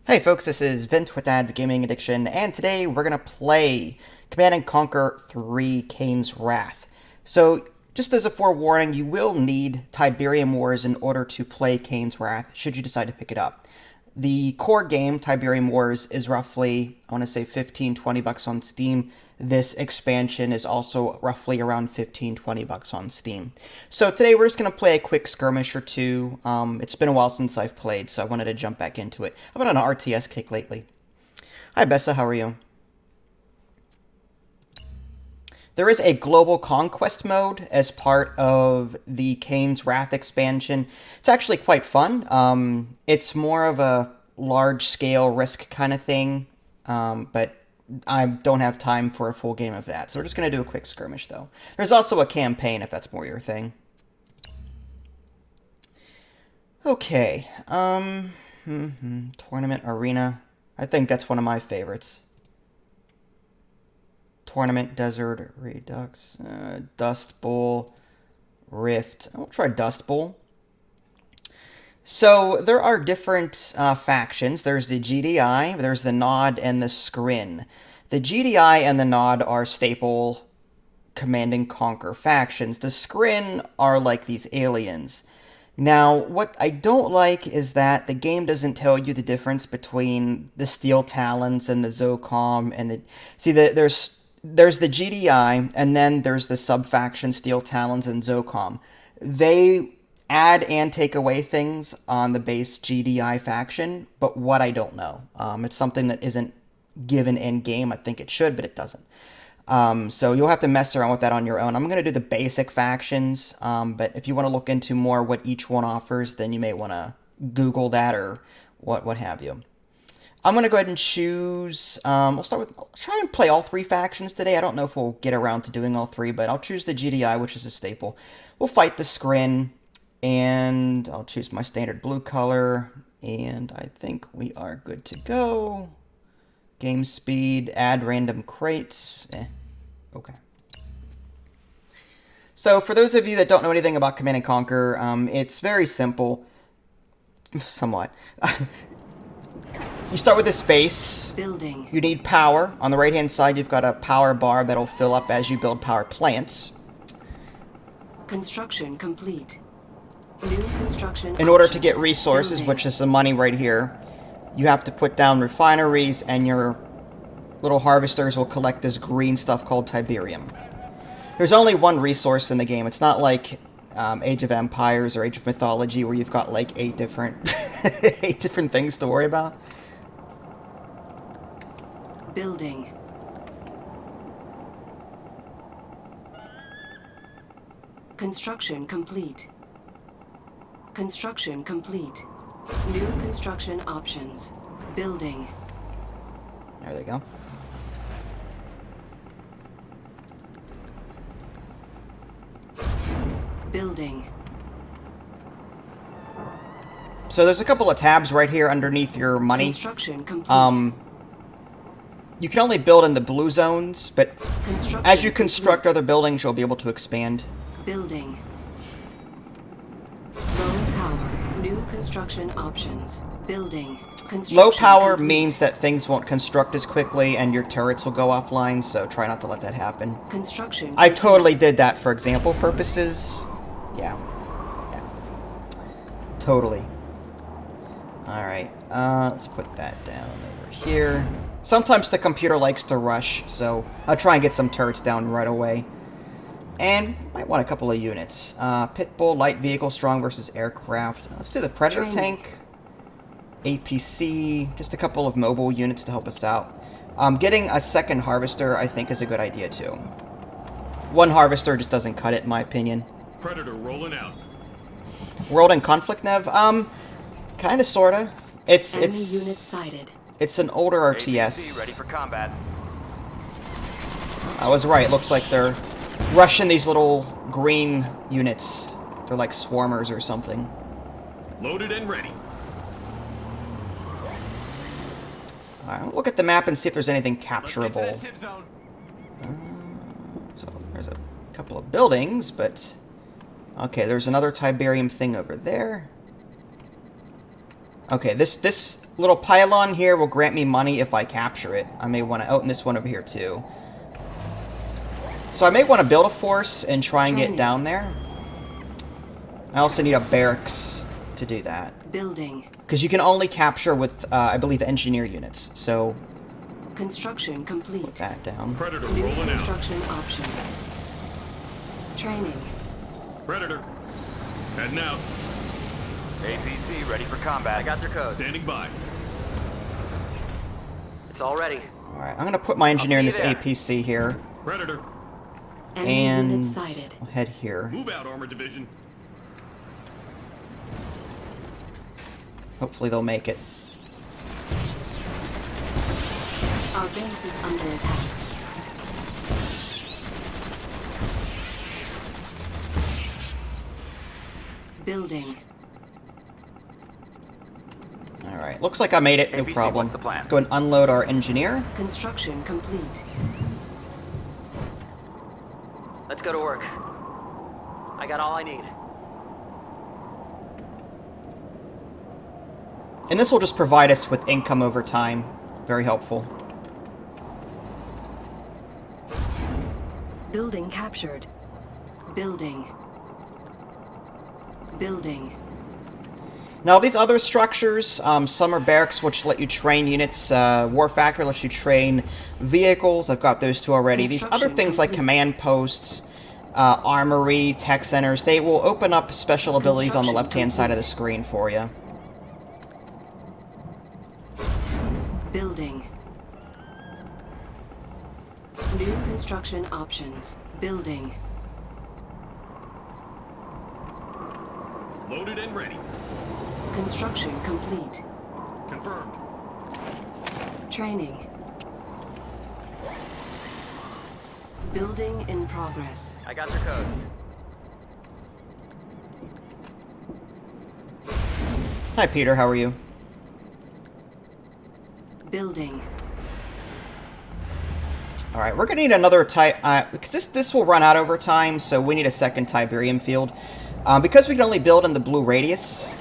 Hey folks, this is Vince with Dad's Gaming Addiction, and today we're going to play Command & Conquer 3 Kane's Wrath. So, just as a forewarning, you will need Tiberium Wars in order to play Kane's Wrath, should you decide to pick it up. The core game, Tiberium Wars, is roughly, I want to say 15, 20 bucks on Steam. This expansion is also roughly around 15, 20 bucks on Steam. So today we're just going to play a quick skirmish or two. It's been a while since I've played, so I wanted to jump back into it. I've been on an RTS kick lately. Hi Bessa, how are you? There is a global conquest mode as part of the Kane's Wrath expansion. It's actually quite fun. It's more of a large-scale risk kind of thing, but I don't have time for a full game of that. So we're just going to do a quick skirmish, though. There's also a campaign, if that's more your thing. Okay. Tournament Arena. I think that's one of my favorites. Tournament, Desert, Redux, Dust Bowl, Rift. I'll try Dust Bowl. So, there are different factions. There's the GDI, there's the Nod, and the Skrin. The GDI and the Nod are staple Command & Conquer factions. The Skrin are like these aliens. Now, what I don't like is that the game doesn't tell you the difference between the Steel Talons and the Zocom and the... See, there's the GDI, and then there's the sub-faction Steel Talons and Zocom. They add and take away things on the base GDI faction, but what I don't know. It's something that isn't given in-game. I think it should, but it doesn't. So you'll have to mess around with that on your own. I'm going to do the basic factions, but if you want to look into more what each one offers, then you may want to Google that or what have you. I'm going to go ahead and choose, I'll try and play all three factions today. I don't know if we'll get around to doing all three, but I'll choose the GDI, which is a staple. We'll fight the Skrin, and I'll choose my standard blue color, and I think we are good to go. Game speed, add random crates. Okay. So for those of you that don't know anything about Command & Conquer, it's very simple. Somewhat. You start with this base. Building. You need power. On the right-hand side, you've got a power bar that'll fill up as you build power plants. Construction complete. New construction In order to options. get resources, Building. which is the money right here, you have to put down refineries, and your little harvesters will collect this green stuff called Tiberium. There's only one resource in the game. It's not like Age of Empires or Age of Mythology where you've got like 8 different things to worry about. Building. Construction complete. Construction complete. New construction options. Building. There they go. Building. So there's a couple of tabs right here underneath your money. Construction complete. You can only build in the blue zones, but Construction as you construct complete. other buildings, you'll be able to expand. Building. Low power. New construction options. Building. Construction Low power complete. means that things won't construct as quickly and your turrets will go offline, so try not to let that happen. Construction. I complete. totally did that for example purposes. Yeah. Totally. Alright, let's put that down over here. Sometimes the computer likes to rush, so I'll try and get some turrets down right away. And might want a couple of units. Pitbull, light vehicle, strong versus aircraft. Let's do the Predator tank. APC, just a couple of mobile units to help us out. Getting a second harvester, I think, is a good idea, too. One harvester just doesn't cut it, in my opinion. Predator rolling out. World in Conflict, Nev? Kinda, sorta. Enemy unit sighted. It's an older APC RTS. ready for combat. I was right, looks like they're rushing these little green units. They're like swarmers or something. Loaded and ready. Alright, we'll look at the map and see if there's anything Let's get to capturable. that tip zone. So there's a couple of buildings, but... Okay, there's another Tiberium thing over there. Okay, this little pylon here will grant me money if I capture it. I may want to... Oh, and this one over here, too. So I may want to build a force and try and get down there. I also need a barracks to do that. Building. Because you can only capture with, I believe, engineer units. So... Construction complete. Put that down. Predator New rolling out. construction options. Training. Predator. Heading out. APC ready for combat. I got their codes. Standing by. It's all ready. Alright, I'm going to put my engineer in see this you there. APC here. Predator. Enemy And units sighted. I'll head here. Move out, armor division. Hopefully they'll make it. Our base is under attack. Building. Alright, looks like I made it, no APC, problem. what's the plan? Let's go and unload our engineer. Construction complete. Let's go to work. I got all I need. And this will just provide us with income over time. Very helpful. Building captured. Building. Building. Now, these other structures, some are barracks, which let you train units. War Factory lets you train vehicles. I've got those two already. These other things like command posts, armory, tech centers, they will open up special abilities on the left-hand side of the screen for you. Building. New construction options. Building. Loaded and ready. Construction complete. Confirmed. Training. Building in progress. I got their codes. Hi, Peter. How are you? Building. Alright, we're going to need another because this will run out over time, so we need a second Tiberium field. Because we can only build in the blue radius,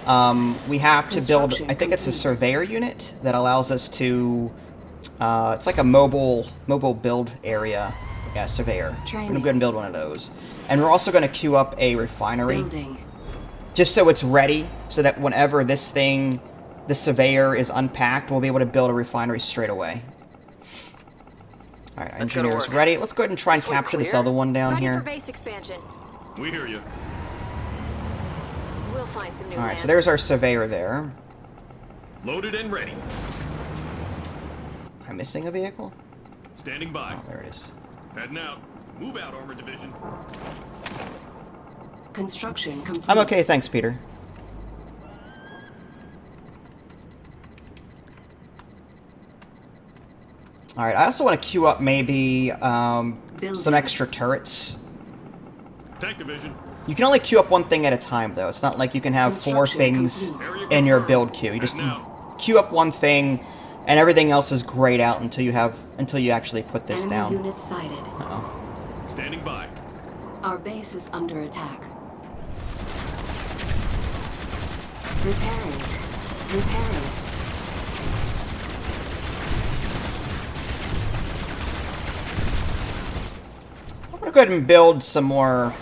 we have to build, I think it's a surveyor unit that allows us to, it's like a mobile build area. Yeah, surveyor. We're going to go ahead and build one of those. And we're also going to queue up a refinery. Building. Just so it's ready, so that whenever this thing, the surveyor is unpacked, we'll be able to build a refinery straight away. Alright, Let's go to engineer's work. ready. Let's go ahead and try and This one capture this clear? other one down Ready here. for base expansion. We hear you. We'll find some new Alright, land. so there's our surveyor there. Loaded and ready. Am I missing a vehicle? Standing by. Oh, there it is. Heading out. Move out, armor division. Construction complete. I'm okay, thanks, Peter. Alright, I also want to queue up maybe some extra turrets. Tank division. You can only queue up one thing at a time, though. It's not like you can have four Construction things complete. in your build queue. You just queue up one thing, and everything else is grayed out until you actually put this Enemy down. units sighted. Uh-oh. Standing by. Our base is under attack. Repairing. Repairing. I'm gonna go ahead and build some more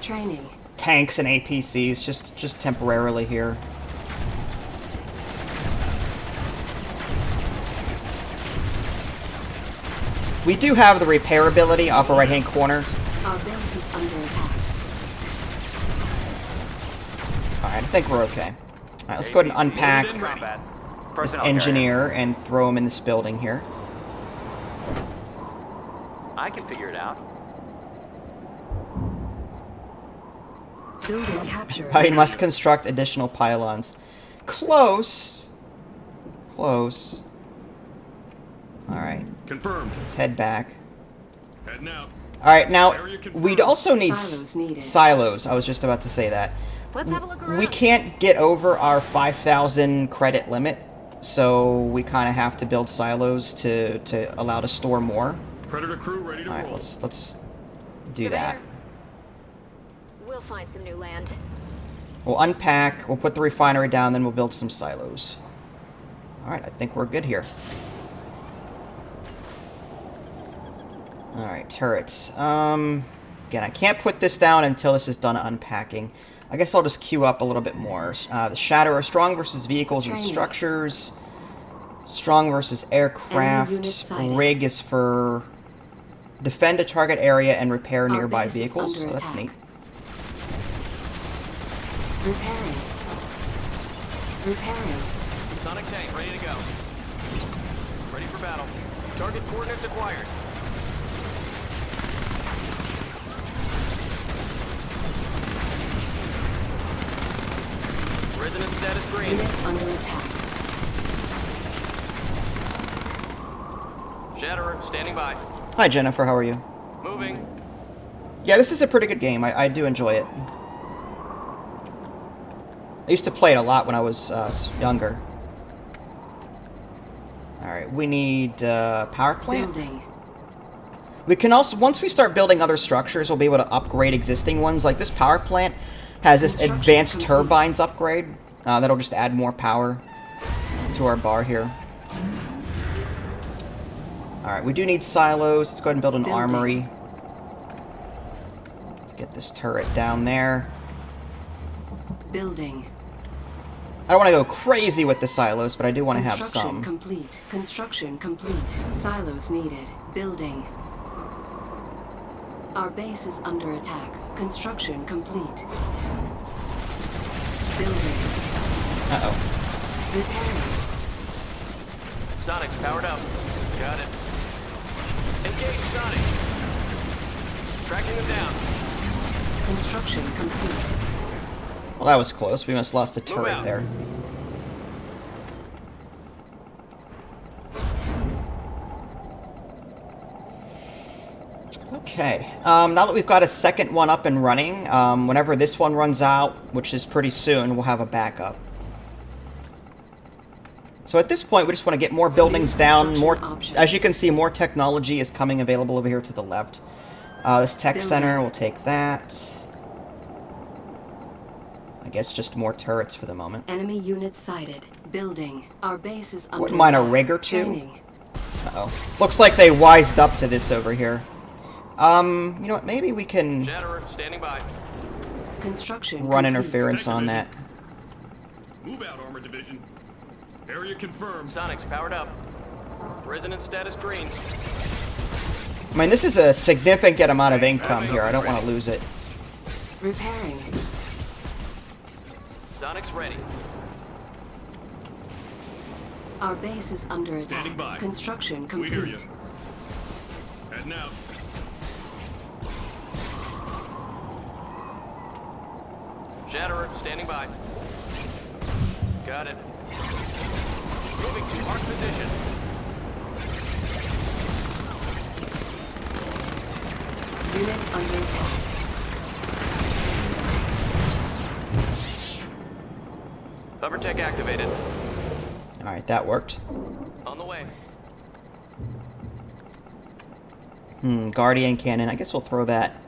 Training. tanks and APCs just temporarily here. We do have the repair ability, upper right-hand corner. Our base is under attack. Alright, I think we're okay. Alright, let's go ahead and unpack Loaded and ready. Combat. this Personnel carrier. engineer and throw him in this building here. I can figure it out. Building captured. I must construct additional pylons. Close. Close. Alright, Confirmed. let's head back. Heading out. Alright, now, Area confirmed. we'd also need Silos needed. silos. I was just about to say that. Let's have a look around. We can't get over our 5,000 credit limit, so we kind of have to build silos to allow to store more. Predator crew ready to Alright, roll. let's do Surveyor. that. We'll find some new land. We'll unpack, we'll put the refinery down, then we'll build some silos. Alright, I think we're good here. Alright, turrets. Again, I can't put this down until this is done unpacking. I guess I'll just queue up a little bit more. The Shatterer, strong versus vehicles and structures. Strong versus aircraft. Rig is for defend a target area and repair nearby vehicles. So that's neat. Repairing. Repairing. Sonic tank ready to go. Ready for battle. Target coordinates acquired. Resonance status green. Unit under attack. Shatterer standing by. Hi, Jennifer. How are you? Moving. Yeah, this is a pretty good game. I do enjoy it. I used to play it a lot when I was younger. Alright, we need power plant. Building. We can also, once we start building other structures, we'll be able to upgrade existing ones. Like this power plant has this advanced turbines upgrade. That'll just add more power to our bar here. Alright, we do need silos. Let's go ahead and build an armory. Let's get this turret down there. Building. I don't want to go crazy with the silos, but I do want to have some. Complete. Construction complete. Silos needed. Building. Our base is under attack. Construction complete. Building. Uh-oh. Repairing. Sonic's powered up. Got it. Engage Sonics. Tracking them down. Construction complete. Well, that was close. We must have lost a turret there. Okay. Now that we've got a second one up and running, whenever this one runs out, which is pretty soon, we'll have a backup. So at this point, we just want to get more buildings down. More, as you can see, more technology is coming available over here to the left. This tech center, we'll take that. I guess just more turrets for the moment. Enemy units sighted. Building. Our base is under Wouldn't mind a attack. rig or two. Training. Uh-oh. Looks like they wised up to this over here. You know what? Maybe we can Shatterer standing by. Construction run complete. interference on that. Move out, Armor Division. Area confirmed. Sonic's powered up. Resonance status green. I mean, this is a significant amount of income here. I don't want to lose it. Repairing. Sonic's ready. Our base is under attack. Standing by. Construction We complete. hear you. Heading out. Shatterer standing by. Got it. Moving to arc position. Unit under attack. Hover tech activated. Alright, that worked. On the way. Guardian cannon. I guess we'll throw that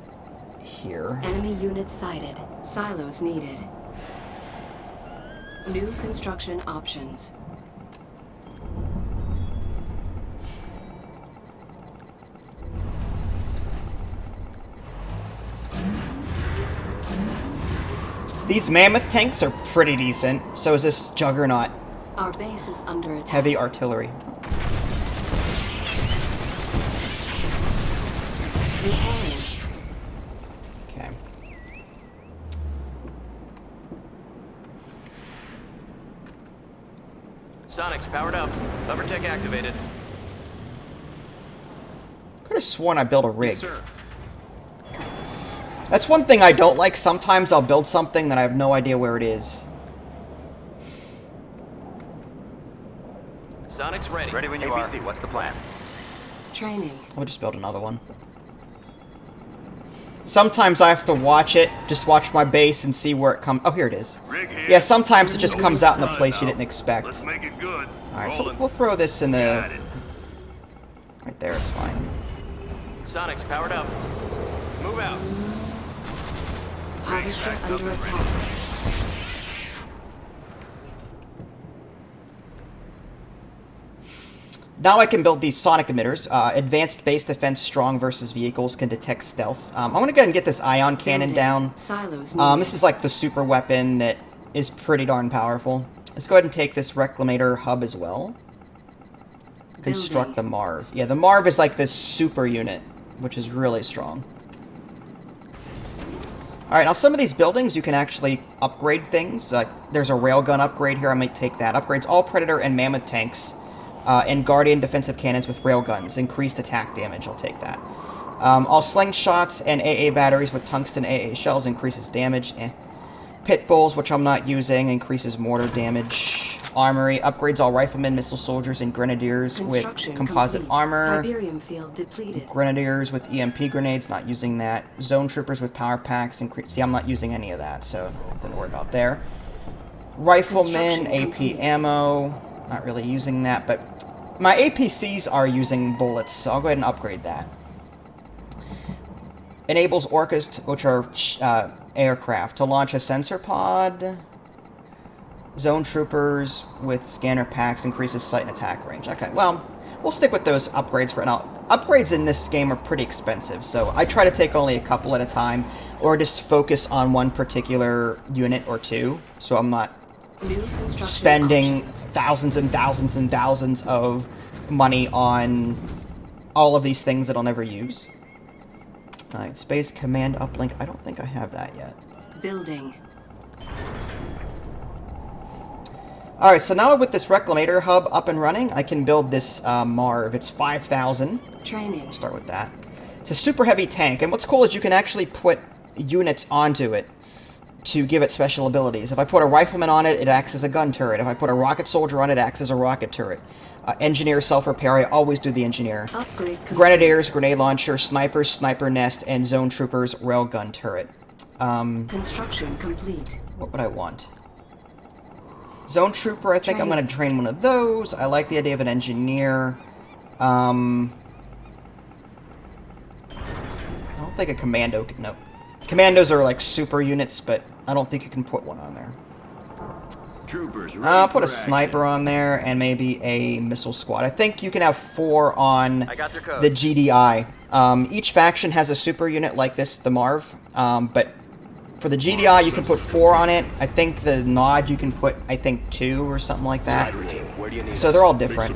here. Enemy units sighted. Silos needed. New construction options. These mammoth tanks are pretty decent. So is this juggernaut. Our base is under attack. Heavy artillery. Repairing. Okay. Sonic's powered up. Hover tech activated. Could have sworn I built a rig. Yes, sir. That's one thing I don't like. Sometimes I'll build something that I have no idea where it is. Sonic's ready. Ready when you are. What's the plan? Training. I'll just build another one. Sometimes I have to watch it, just watch my base and see where it comes. Oh, here it is. Rig here. Yeah, sometimes it just comes out in a place you didn't expect. Let's make it good. Alright, so Rolling. we'll throw this in Got the... it. Right there, it's fine. Sonic's powered up. Move out. Harvester under attack. Now I can build these sonic emitters. Advanced base defense, strong versus vehicles, can detect stealth. I'm going to go ahead and get this ion cannon down. Silos This is like the super weapon that is pretty darn powerful. Let's go ahead and take this reclamator hub as well. Construct the Marv. Yeah, the Marv is like this super unit, which is really strong. Alright, now some of these buildings you can actually upgrade things. There's a railgun upgrade here, I might take that. Upgrades all Predator and Mammoth tanks and Guardian defensive cannons with railguns. Increased attack damage, I'll take that. All slingshots and AA batteries with tungsten AA shells increases damage. Pit bulls, which I'm not using, increases mortar damage. Armory upgrades all riflemen, missile soldiers, and grenadiers with composite armor. Tiberium field depleted. Grenadiers with EMP grenades, not using that. Zone troopers with power packs. See, I'm not using any of that, so nothing to worry about there. Riflemen, AP ammo, not really using that, but my APCs are using bullets, so I'll go ahead and upgrade that. Enables orcas, which are aircraft, to launch a sensor pod. Zone troopers with scanner packs increases sight and attack range. Okay, well, we'll stick with those upgrades for now. Upgrades in this game are pretty expensive, so I try to take only a couple at a time, or just focus on one particular unit or two, so I'm not spending thousands and thousands and thousands of money on all of these things that I'll never use. Alright, Space Command Uplink. I don't think I have that yet. Building. Alright, so now with this Reclamator hub up and running, I can build this Marv. It's 5,000. Training. Start with that. It's a super heavy tank, and what's cool is you can actually put units onto it to give it special abilities. If I put a rifleman on it, it acts as a gun turret. If I put a rocket soldier on it, it acts as a rocket turret. Engineer, self-repair, I always do the engineer. Upgrade complete. Grenadiers, grenade launcher, snipers, sniper nest, and zone troopers, railgun turret. Construction complete. What would I want? Zone trooper, I think I'm going to train one of those. I like the idea of an engineer. I don't think a commando... No. Commandos are like super units, but I don't think you can put one on there. Troopers, I'll put a sniper on there and maybe a missile squad. I think you can have 4 on the GDI. Each faction has a super unit like this, the Marv, but for the GDI you can put 4 on it. I think the Nod you can put, I think, 2 or something like that. So they're all different.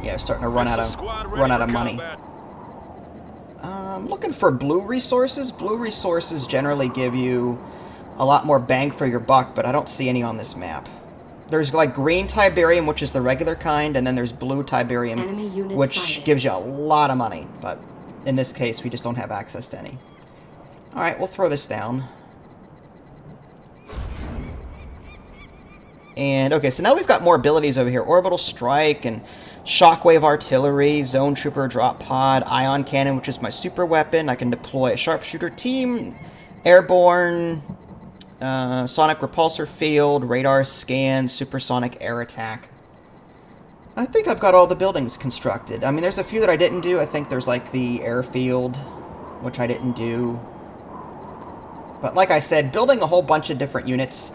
Yeah, starting to run out of money. I'm looking for blue resources. Blue resources generally give you a lot more bang for your buck, but I don't see any on this map. There's like green Tiberium, which is the regular kind, and then there's blue Tiberium, which gives you a lot of money, but in this case, we just don't have access to any. Alright, we'll throw this down. And, okay, so now we've got more abilities over here. Orbital Strike and Shockwave Artillery, Zone Trooper Drop Pod, Ion Cannon, which is my super weapon. I can deploy a Sharpshooter Team, Airborne, Sonic Repulsor Field, Radar Scan, Supersonic Air Attack. I think I've got all the buildings constructed. I mean, there's a few that I didn't do. I think there's like the airfield, which I didn't do. But like I said, building a whole bunch of different units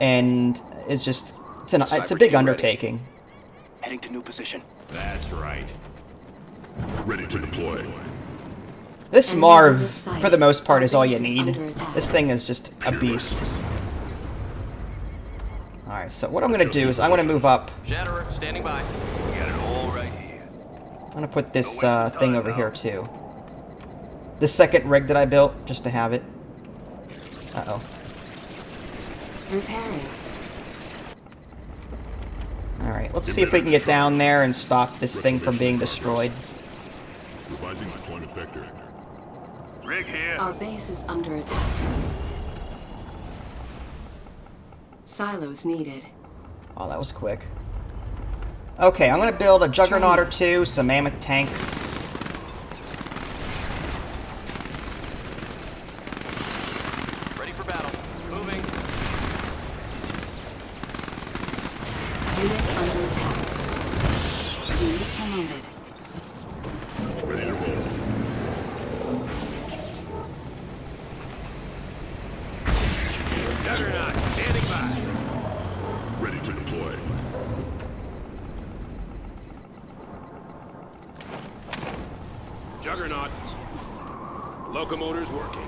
and is just, it's a big undertaking. Heading to new position. That's right. Ready to deploy. This Marv, for the most part, is all you need. This thing is just a beast. Alright, so what I'm going to do is I'm going to move up. Shatterer, standing by. We got it all right here. I'm going to put this thing over here, too. The second rig that I built, just to have it. Uh-oh. Repairing. Alright, let's see if we can get down there and stop this thing from being destroyed. Revising deployment vector. Rig here. Our base is under attack. Silos needed. Oh, that was quick. Okay, I'm going to build a Juggernaut or 2, some Mammoth tanks. Ready for battle. Moving. Unit under attack. Unit promoted. Ready to roll. Juggernaut, standing by. Ready to deploy. Juggernaut. Locomotor's working.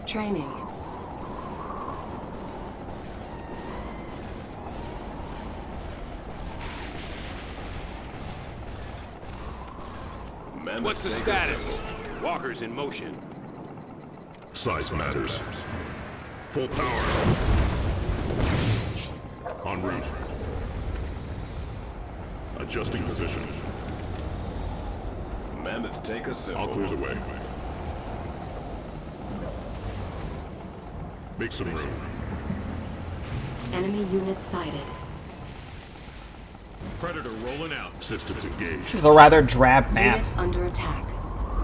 Training. What's the status? Walker's in motion. Size matters. Full power. En route. Adjusting position. Mammoth, take a symbol. I'll clear the way. Make some room. Enemy unit sighted. Predator rolling out. Systems This engaged. is a rather drab map. Unit under attack.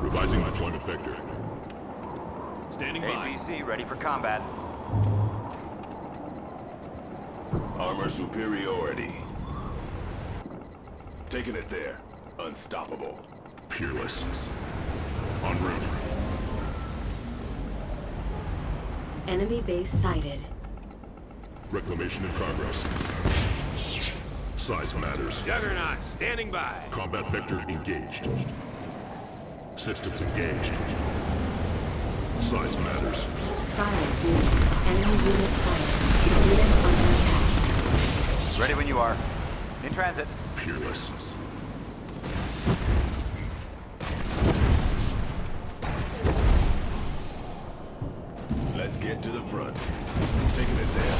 Revising deployment vector. Standing by. ABC ready for combat. Armor superiority. Taking it there. Unstoppable. Peerless. En route. Enemy base sighted. Reclamation in progress. Size matters. Juggernaut, standing by. Combat vector engaged. Systems engaged. Size matters. Silence needed. Enemy unit sighted. Unit under attack. Ready when you are. In transit. Peerless. Let's get to the front. Taking it there.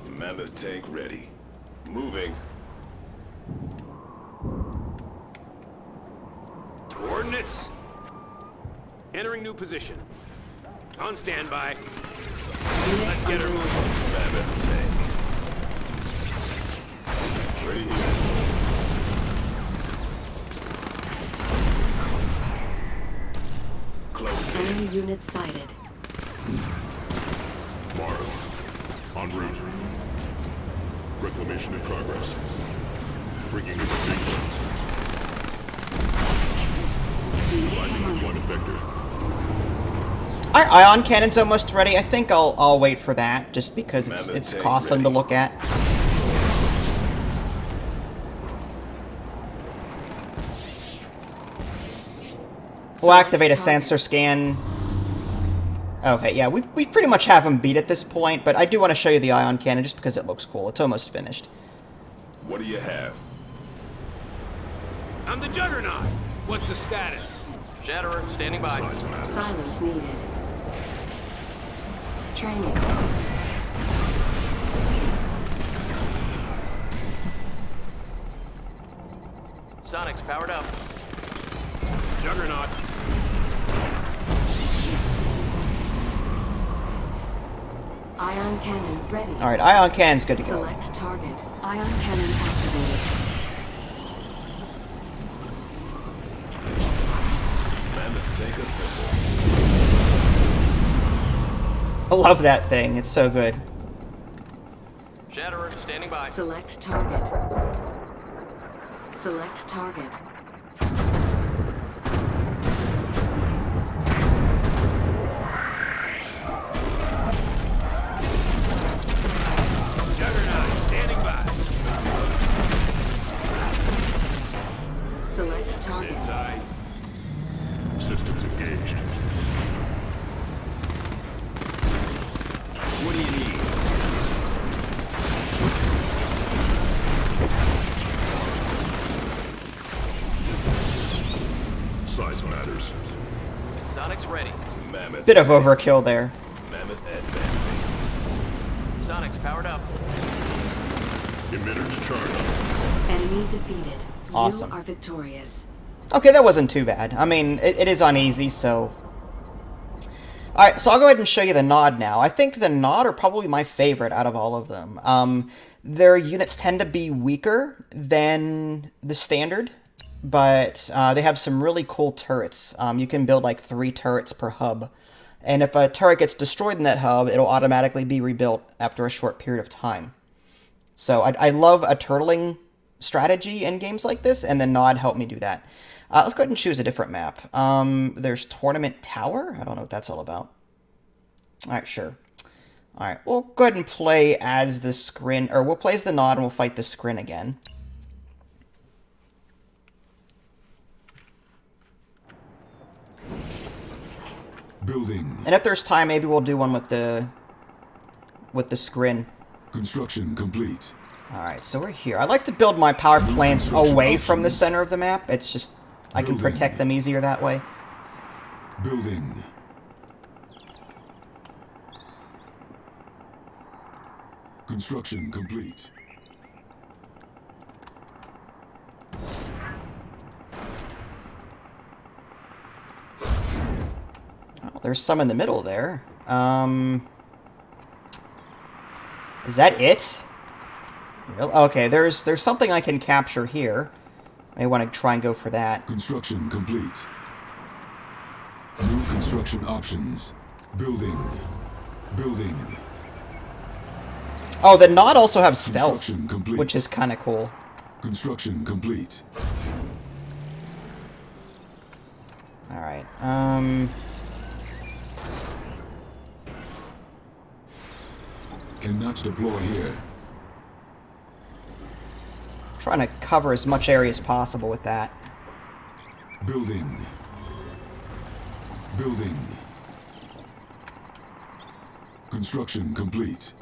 Mammoth tank ready. Moving. Coordinates. Entering new position. On standby. Unit Let's get her under moving. attack. Mammoth tank. Ready here. Close in. Enemy unit sighted. Mark. En route. Reclamation in progress. Bringing in the big guns. Rising deployment vector. Our ion cannon's almost ready. I think I'll wait for that, just because Mammoth it's tank awesome to ready. look at. We'll activate a sensor scan. Okay, yeah, we pretty much have him beat at this point, but I do want to show you the ion cannon just because it looks cool. It's almost finished. What do you have? I'm the Juggernaut. What's the status? Shatterer, standing by. Size matters. Silence needed. Training. Sonic's powered up. Juggernaut. Ion cannon ready. Alright, ion cannon's good to go. Select target. Ion cannon activated. Mammoth take a symbol. I love that thing. It's so good. Shatterer, standing by. Select target. Select target. Juggernaut, standing by. Select target. Inside. Systems engaged. What do you need? Size matters. Sonic's ready. Mammoth. Bit of overkill there. Mammoth advancing. Sonic's powered up. Emitters charged. Enemy defeated. Awesome. You are victorious. Okay, that wasn't too bad. I mean, it is on easy, so... Alright, so I'll go ahead and show you the Nod now. I think the Nod are probably my favorite out of all of them. Their units tend to be weaker than the Standard, but they have some really cool turrets. You can build like 3 turrets per hub. And if a turret gets destroyed in that hub, it'll automatically be rebuilt after a short period of time. So I love a turtling strategy in games like this, and the Nod helped me do that. Let's go ahead and choose a different map. There's Tournament Tower. I don't know what that's all about. All right, sure. Alright, we'll go ahead and play as the Scrin, or we'll play as the Nod and we'll fight the Scrin again. Building. And if there's time, maybe we'll do one with the Scrin. Construction complete. Alright, so we're here. I like to build my power plants away from the center of the map. It's just, I can protect them easier that way. Building. Construction complete. Oh, there's some in the middle there. Is that it? Okay, there's something I can capture here. I want to try and go for that. Construction complete. New construction options. Building. Building. Oh, the Nod also have stealth, Construction complete. which is kind of cool. Construction complete. Alright, Cannot deploy here. trying to cover as much area as possible with that. Building. Building. Construction complete.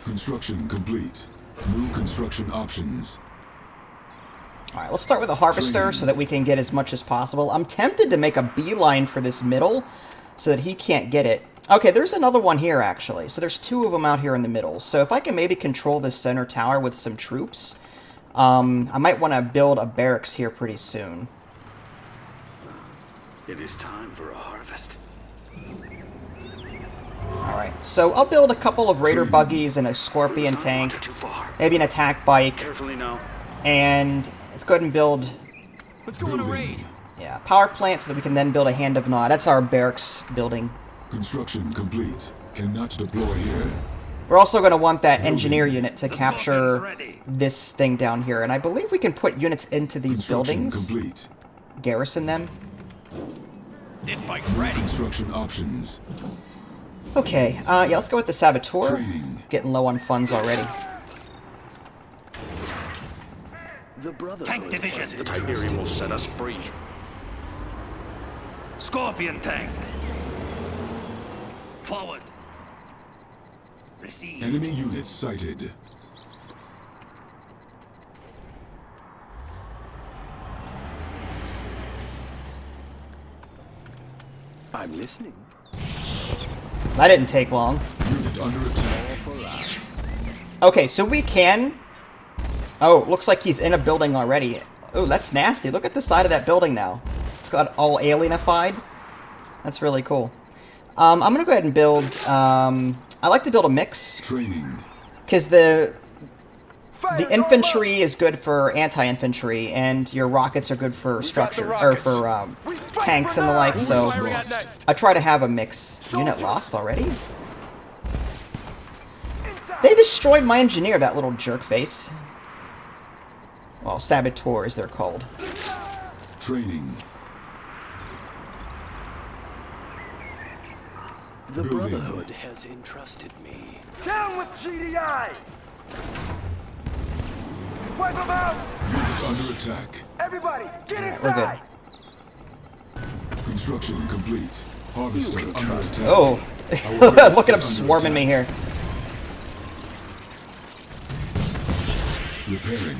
Construction complete. New construction options. Alright, let's start with a harvester so that we can get as much as possible. I'm tempted to make a beeline for this middle so that he can't get it. Okay, there's another one here, actually. So there's two of them out here in the middle. So if I can maybe control this center tower with some troops, I might want to build a barracks here pretty soon. It is time for a harvest. Alright, so I'll build a couple of raider buggies and a scorpion tank, Too far. maybe an attack bike, Carefully now. and let's go ahead and build, Let's go on a raid. yeah, power plant so that we can then build a hand of Nod. That's our barracks building. Construction complete. Cannot deploy here. We're also going to want that engineer unit to capture this thing down here, and I believe we can put units into these Construction buildings, complete. garrison them. This bike's New ready. construction options. Okay, yeah, let's go with the Saboteur. Training. Getting low on funds already. The Brotherhood. Tank division. has The interested Tiberium will me. set us free. Scorpion tank. Forward. Receive. Enemy units sighted. I'm listening. That didn't take long. Unit under attack. For us. Okay, so we can... Oh, looks like he's in a building already. Oh, that's nasty. Look at the side of that building now. It's got all alienified. That's really cool. I'm going to go ahead and build... I like to build a mix, Training. because the infantry is good for anti-infantry, and your rockets are good for structure, or for tanks and the like, so Firing at next. I try to have a mix. Unit lost already? They destroyed my engineer, that little jerk face. Well, saboteurs, they're called. Training. The Building. Brotherhood has entrusted me. Down with GDI! Wipe them out! Unit under attack. Everybody, get Alright, we're good. inside! Construction complete. Harvester can under trust attack. Oh, Our base look at him is under swarming me attack. here. Repairing.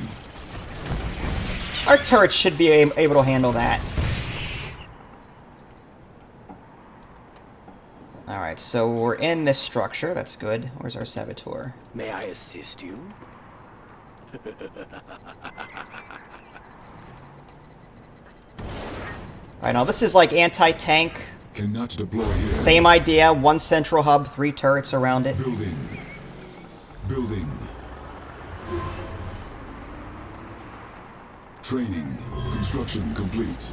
Our turrets should be able to handle that. Alright, so we're in this structure. That's good. Where's our saboteur? May I assist you? Alright, now this is like anti-tank. Cannot deploy here. Same idea. One central hub, 3 turrets around it. Building. Building. Training. Construction complete.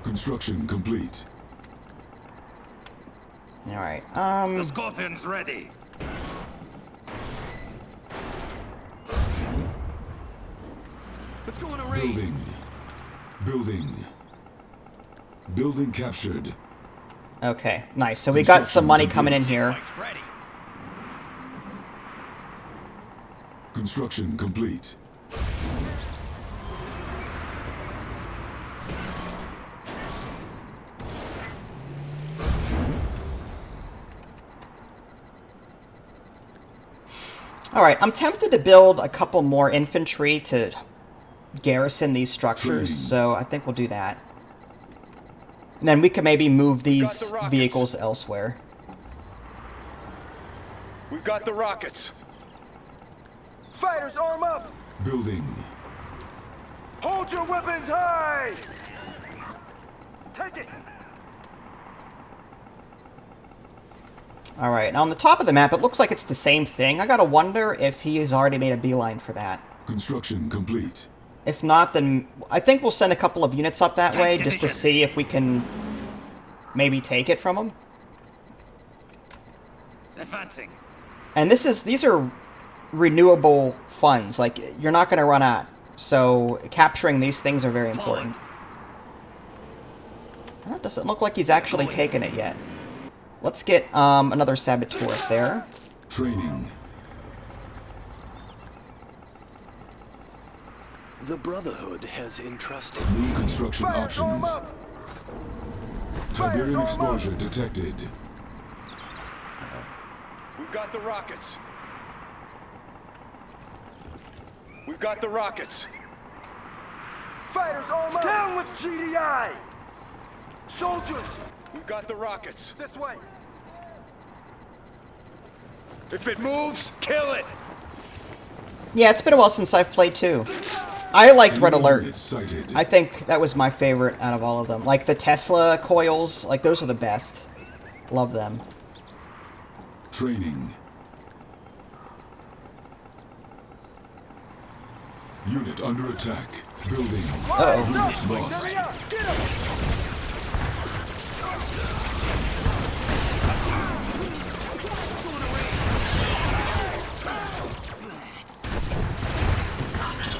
Construction complete. Alright, The Scorpion's ready. Let's go on a raid. Building. Building captured. okay, nice. So we got some money coming in here. Mike's ready. Construction complete. Alright, I'm tempted to build a couple more infantry to garrison these structures, so I think we'll do that. And then we can maybe move these vehicles elsewhere. We've got the rockets. Fighters, arm up! Building. Hold your weapons high! Take it! Alright, now on the top of the map, it looks like it's the same thing. I gotta wonder if he has already made a beeline for that. Construction complete. If not, then I think we'll send a couple of units up that way just to see if we can maybe take it from him. Advancing. And these are renewable funds. Like, you're not going to run out. So capturing these things are very important. That doesn't look like he's actually taken it yet. Let's get another saboteur up there. Training. The Brotherhood has entrusted New me. construction Fighters, arm options. up! Tiberium exposure detected. We've got the rockets. We've got the rockets. Fighters, arm up! Down with GDI! Soldiers! We've got the rockets. This way. If it moves, kill it! Yeah, it's been a while since I've played too. I liked Red Enemy Alert. units sighted. I think that was my favorite out of all of them. Like the Tesla coils, like those are the best. Love them. Training. Unit under attack. Building. Uh-oh. Units lost. Hurry up! Get him!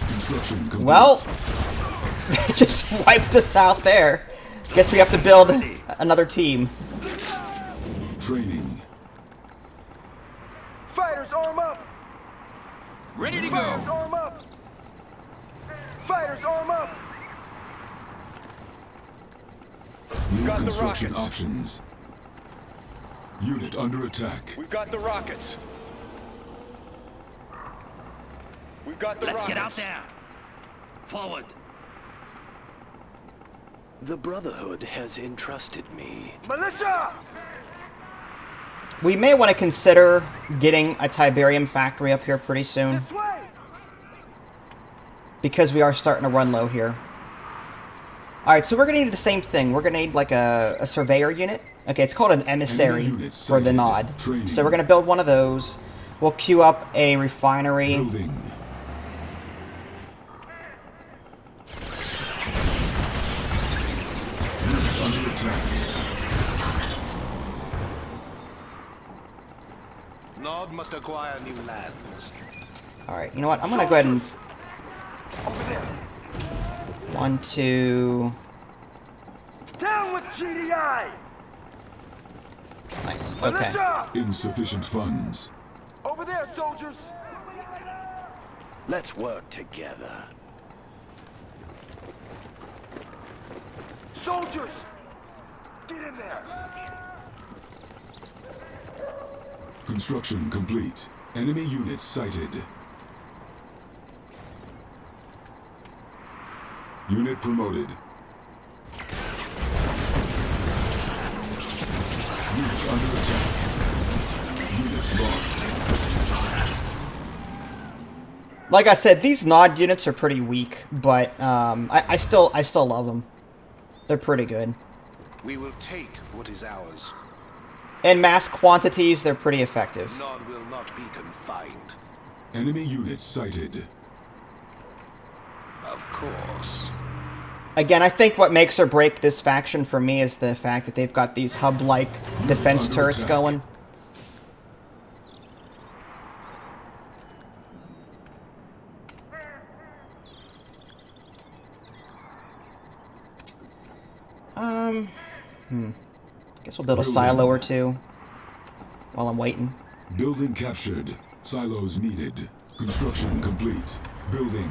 Construction complete. Well, they just wiped us out there. Guess we have to build another team. Training. Fighters, arm up! Ready to Fighters, go. arm up! Fighters, arm up! New got the construction rockets. options. Unit under attack. We've got the rockets. We've got the Let's rockets. get out there. Forward. The Brotherhood has entrusted me. Militia! We may want to consider getting a Tiberium factory up here pretty soon, This way! because we are starting to run low here. Alright, so we're going to need the same thing. We're going to need like a surveyor unit. Okay, it's called an emissary Enemy units for the sighted. nod. Training. So we're going to build one of those. We'll queue up a refinery. Building. Unit under attack. Nod must acquire new lands. Alright, you know what? I'm going to go ahead and... Over there. 1, 2... Down with GDI! Nice, okay. Militia! Insufficient funds. Over there, soldiers! Let's work together. Soldiers! Get in there! Construction complete. Enemy units sighted. Unit promoted. Unit under attack. Unit lost. Like I said, these nod units are pretty weak, but I still love them. They're pretty good. We will take what is ours. In mass quantities, they're pretty effective. Nod will not be confined. Enemy units sighted. Of course. Again, I think what makes or break this faction for me is the fact that they've got these hub-like defense turrets going. Guess we'll build a silo or two while I'm waiting. Building captured. Silos needed. Construction complete. Building.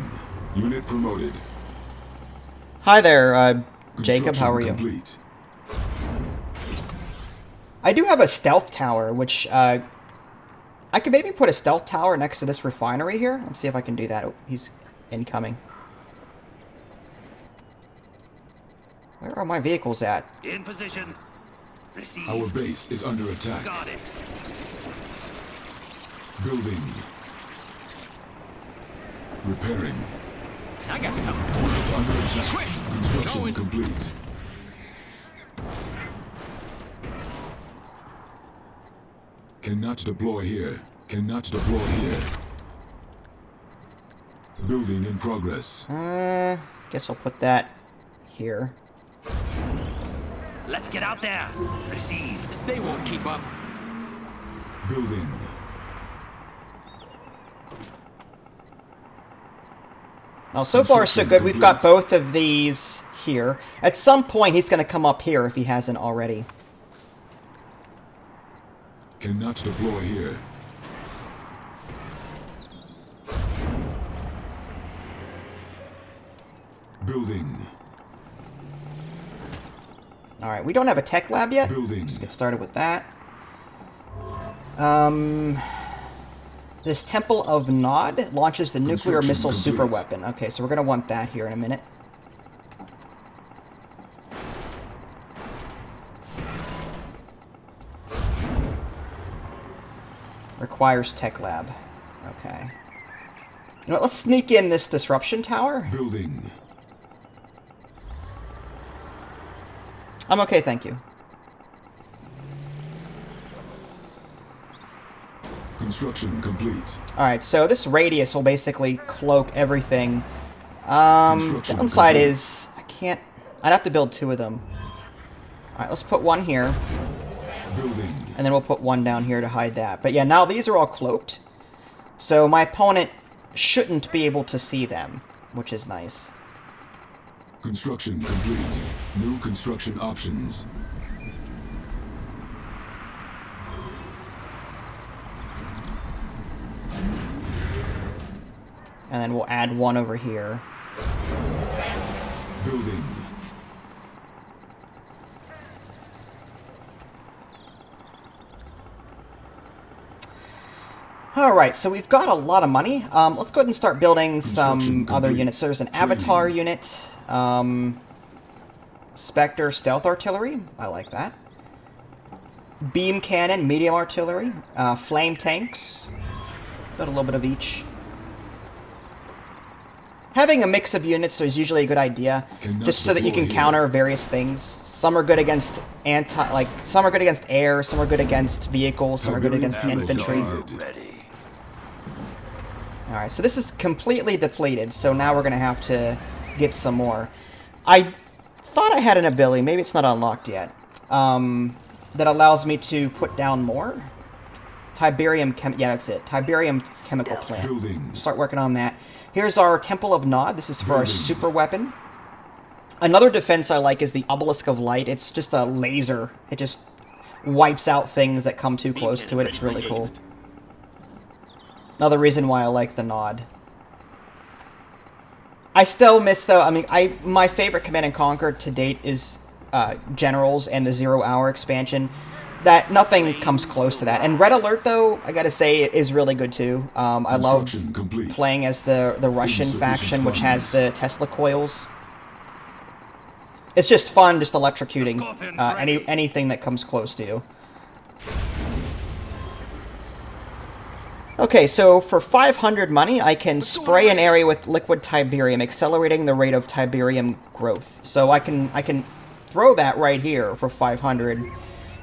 Unit promoted. Hi there, Jacob. How are you? Complete. I do have a stealth tower, which I could maybe put a stealth tower next to this refinery here. Let's see if I can do that. Oh, he's incoming. Where are my vehicles at? In position. Receive. Our base is under attack. Got it. Building. Repairing. I got some. Under attack. Construction complete. Cannot deploy here. Cannot deploy here. Building in progress. Guess I'll put that here. Let's get out there. Received. They won't keep up. Building. Now, so far so good. We've got both of these here. At some point, he's going to come up here if he hasn't already. Cannot deploy here. Building. Alright, we don't have a tech lab yet. Building. Let's get started with that. This Temple of Nod launches the nuclear missile super weapon. Okay, so we're going to want that here in a minute. Requires tech lab. Okay. You know what, let's sneak in this disruption tower. Building. I'm okay, thank you. Construction complete. Alright, so this radius will basically cloak everything. Downside is, I'd have to build two of them. Alright, let's put one here. Building. And then we'll put one down here to hide that. But yeah, now these are all cloaked. So my opponent shouldn't be able to see them, which is nice. Construction complete. New construction options. And then we'll add one over here. Building. Alright, so we've got a lot of money. Let's go ahead and start building some other units. So there's an Avatar unit. Spectre Stealth Artillery. I like that. Beam Cannon, Medium Artillery. Flame Tanks. Got a little bit of each. Having a mix of units is usually a good idea, just so that you can counter various things. Some are good against some are good against air, some are good against vehicles, some are good against infantry. Alright, so this is completely depleted, so now we're going to have to get some more. I thought I had an ability, maybe it's not unlocked yet, that allows me to put down more. Tiberium that's it. Tiberium chemical plant. Building. Start working on that. Here's our Temple of Nod. This is for our super weapon. Another defense I like is the Obelisk of Light. It's just a laser. It just wipes out things that come too close to it. It's really cool. Another reason why I like the Nod. I still miss, though, I mean, my favorite Command & Conquer to date is Generals and the 0 Hour expansion. That nothing comes close to that. And Red Alert, though, I gotta say, is really good, too. I love playing as the Russian faction, which has the Tesla coils. It's just fun, just electrocuting anything that comes close to you. Okay, so for 500 money, I can spray an area with liquid Tiberium, accelerating the rate of Tiberium growth. So I can throw that right here for 500,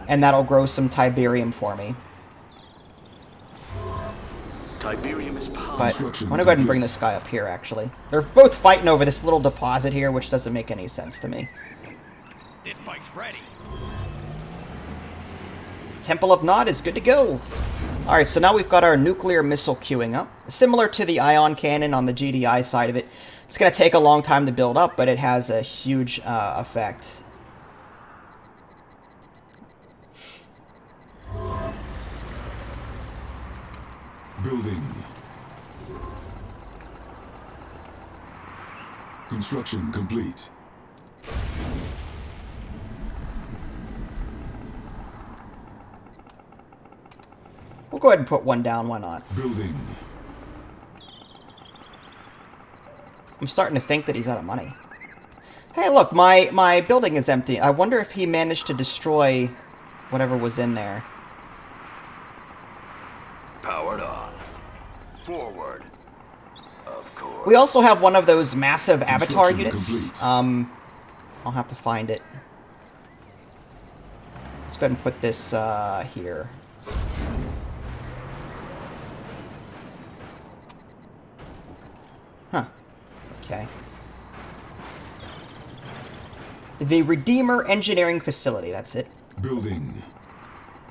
and that'll grow some Tiberium for me. Tiberium is powered. But I'm gonna go ahead and bring this guy up here, actually. They're both fighting over this little deposit here, which doesn't make any sense to me. This bike's ready. Temple of Nod is good to go. Alright, so now we've got our nuclear missile queuing up. Similar to the ion cannon on the GDI side of it. It's going to take a long time to build up, but it has a huge effect. Building. Construction complete. We'll go ahead and put one down, why not? Building. I'm starting to think that he's out of money. Hey, look, my building is empty. I wonder if he managed to destroy whatever was in there. Powered on. Forward. Of course. We also have one of those massive avatar units. Complete. I'll have to find it. Let's go ahead and put this here. Huh. Okay. The Redeemer Engineering Facility, that's it. Building.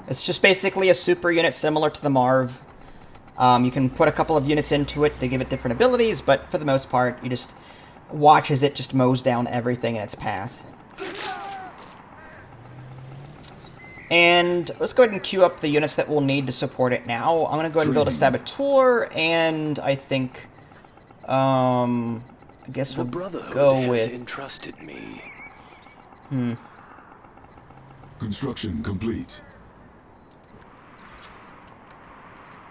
It's just basically a super unit similar to the Marv. You can put a couple of units into it to give it different abilities, but for the most part, you just watch as it just mows down everything in its path. And let's go ahead and queue up the units that we'll need to support it now. I'm going to go ahead and build a Saboteur, and I think, I guess we'll go with... entrusted me. Construction complete.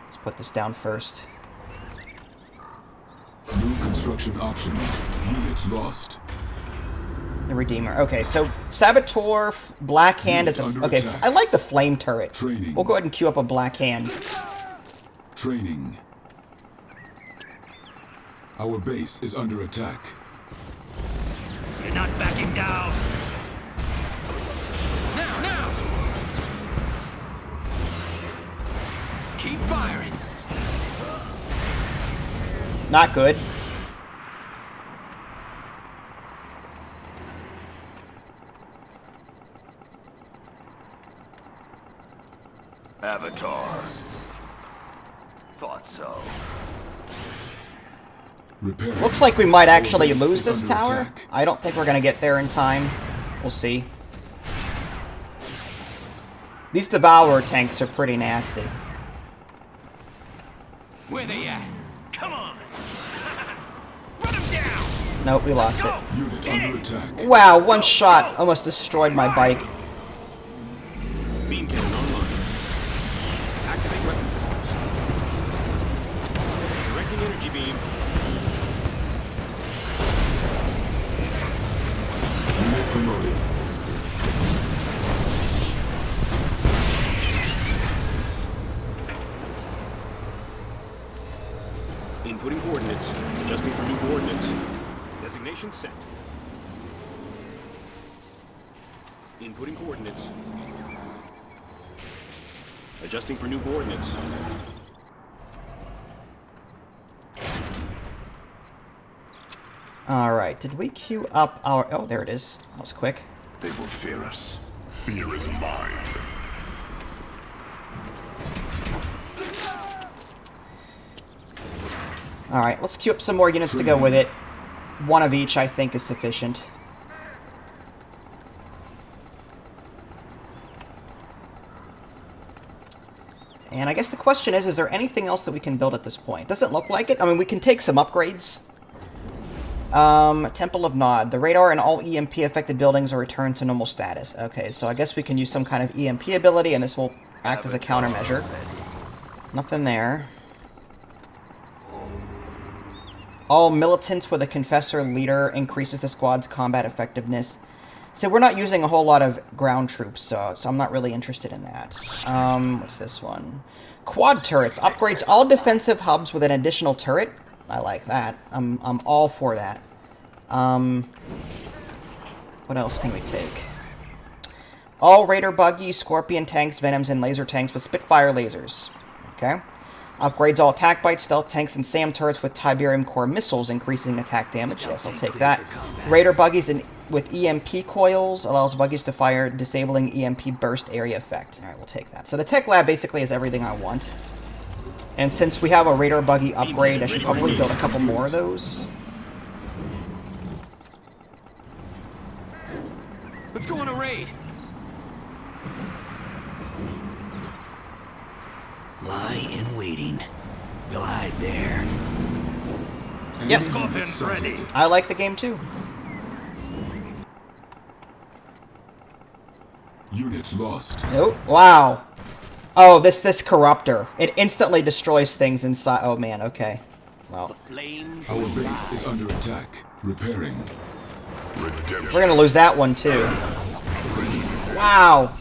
Let's put this down first. New construction options. Unit lost. The Redeemer. Okay, so Saboteur, Black Hand is a... Okay, I like the Flame Turret. Training. We'll go ahead and queue up a Black Hand. Training. Our base is under attack. You're not backing down. Now! Keep firing. Not good. Avatar. Thought so. Repair. Looks like we might actually Our base lose is this under tower. attack. I don't think we're going to get there in time. We'll see. These Devourer tanks are pretty nasty. Where they at? Come on. Run them down. Nope, we lost it. Unit under attack. Wow, one shot almost destroyed my bike. Beam cannon online. Activate weapon systems. Directing energy beam. Unit promoted. Inputting coordinates. Adjusting for new coordinates. Designation set. Inputting coordinates. Adjusting for new coordinates. Alright, did we queue up our... Oh, there it is. That was quick. They will fear us. Fear is mine. Alright, let's queue up some more units to go with it. One of each, I think, is sufficient. And I guess the question is there anything else that we can build at this point? Doesn't look like it. I mean, we can take some upgrades. Temple of Nod. The radar and all EMP-affected buildings are returned to normal status. Okay, so I guess we can use some kind of EMP ability, and this will act as a countermeasure. Nothing there. All militants with a Confessor leader increases the squad's combat effectiveness. So we're not using a whole lot of ground troops, so I'm not really interested in that. What's this one? Quad turrets. Upgrades all defensive hubs with an additional turret. I like that. I'm all for that. What else can we take? All Raider buggies, Scorpion tanks, Venoms, and laser tanks with Spitfire lasers. Okay. Upgrades all attack bites, stealth tanks, and SAM turrets with Tiberium core missiles, increasing attack damage. Yes, I'll take that. Raider buggies with EMP coils allows buggies to fire, disabling EMP burst area effect. Alright, we'll take that. So the tech lab basically is everything I want. And since we have a Raider buggy upgrade, I should probably build a couple more of those. Let's go on a raid. Lie in waiting. We'll hide there. Yep. Scorpion's ready. I like the game too. Unit lost. Nope. Wow. Oh, this corruptor. It instantly destroys things inside. Oh man, okay. Well. Our base is under attack. Repairing. We're gonna lose that one too. Wow.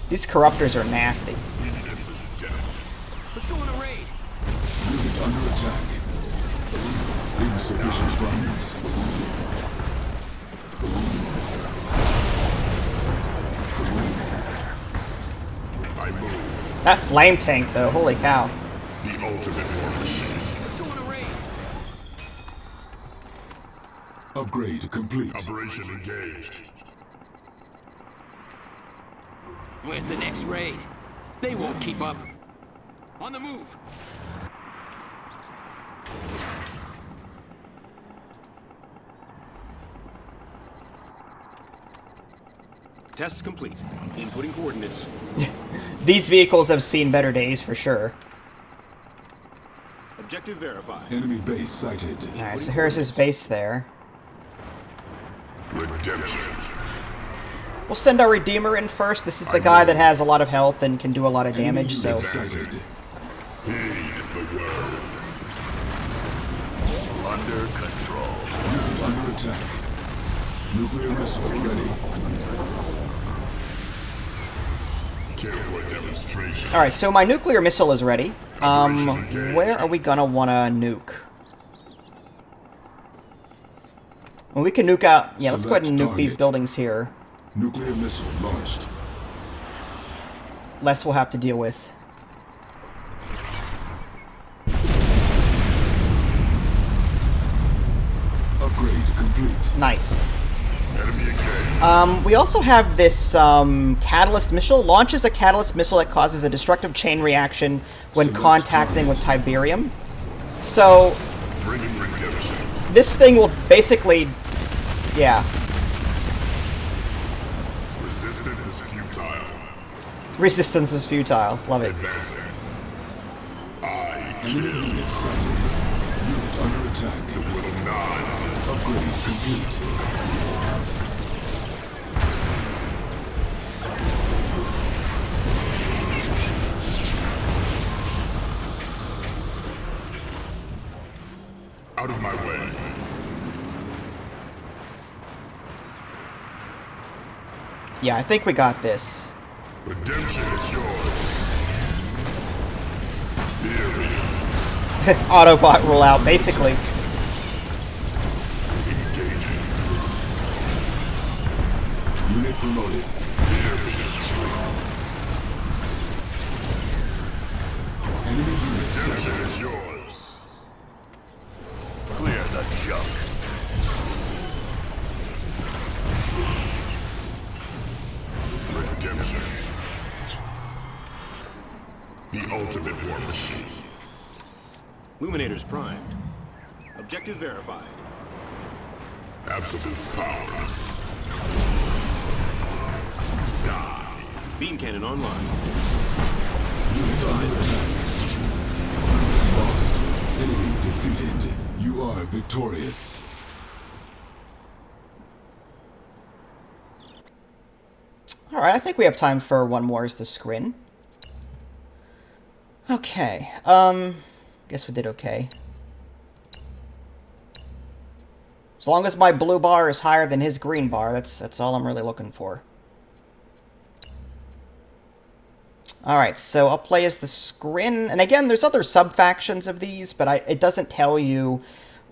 These corruptors are nasty. Let's go on a raid. Unit under attack. Insufficient funds. That flame tank though, holy cow. The ultimate war machine. Let's go on a raid. Upgrade complete. Operation engaged. Where's the next raid? They won't keep up. On the move. Test complete. Inputting coordinates. These vehicles have seen better days for sure. Objective verified. Enemy base sighted. Alright, so here's his base there. Redemption. We'll send our Redeemer in first. This is the guy that has a lot of health and can do a lot of damage, so... Sighted. Heed the word. Under control. Unit under attack. Nuclear missile ready. Care for a demonstration. Alright, so my nuclear missile is ready. Where are we gonna wanna nuke? Well, we can nuke out... Yeah, let's go ahead and nuke these buildings here. Nuclear missile launched. Less we'll have to deal with. Upgrade complete. Nice. Enemy engaged. We also have this catalyst missile. Launches a catalyst missile that causes a destructive chain reaction when contacting with Tiberium. So, Bringing redemption. this thing will basically... Yeah. Resistance is futile. Resistance is futile. Love it. Advancing. I Enemy kill. unit sighted. Unit under attack. The will of none. Upgrade complete. Out of my way. Yeah, I think we got this. Redemption is yours. Fear me. Autobot rule out, basically. Engaging. Unit promoted. Fear me. Enemy unit Redemption sighted. is yours. Clear the junk. Redemption. The ultimate war machine. Luminators primed. Objective verified. Absolute power. Die. Beam cannon online. Unit under attack. Lost. Enemy defeated. You are victorious. Alright, I think we have time for one more as the scrin. Okay, guess we did okay. As long as my blue bar is higher than his green bar, that's all I'm really looking for. Alright, so I'll play as the scrin, and again, there's other sub-factions of these, but it doesn't tell you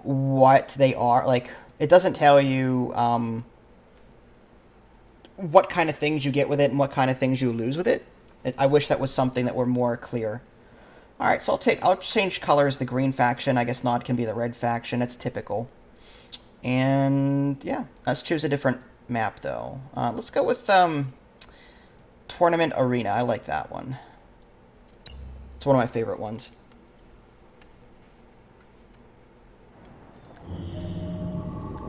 what they are, like, it doesn't tell you, what kind of things you get with it and what kind of things you lose with it. I wish that was something that were more clear. All right, so I'll change colors. The green faction, I guess Nod can be the red faction. It's typical. And yeah, let's choose a different map though. Let's go with Tournament Arena. I like that one. It's one of my favorite ones.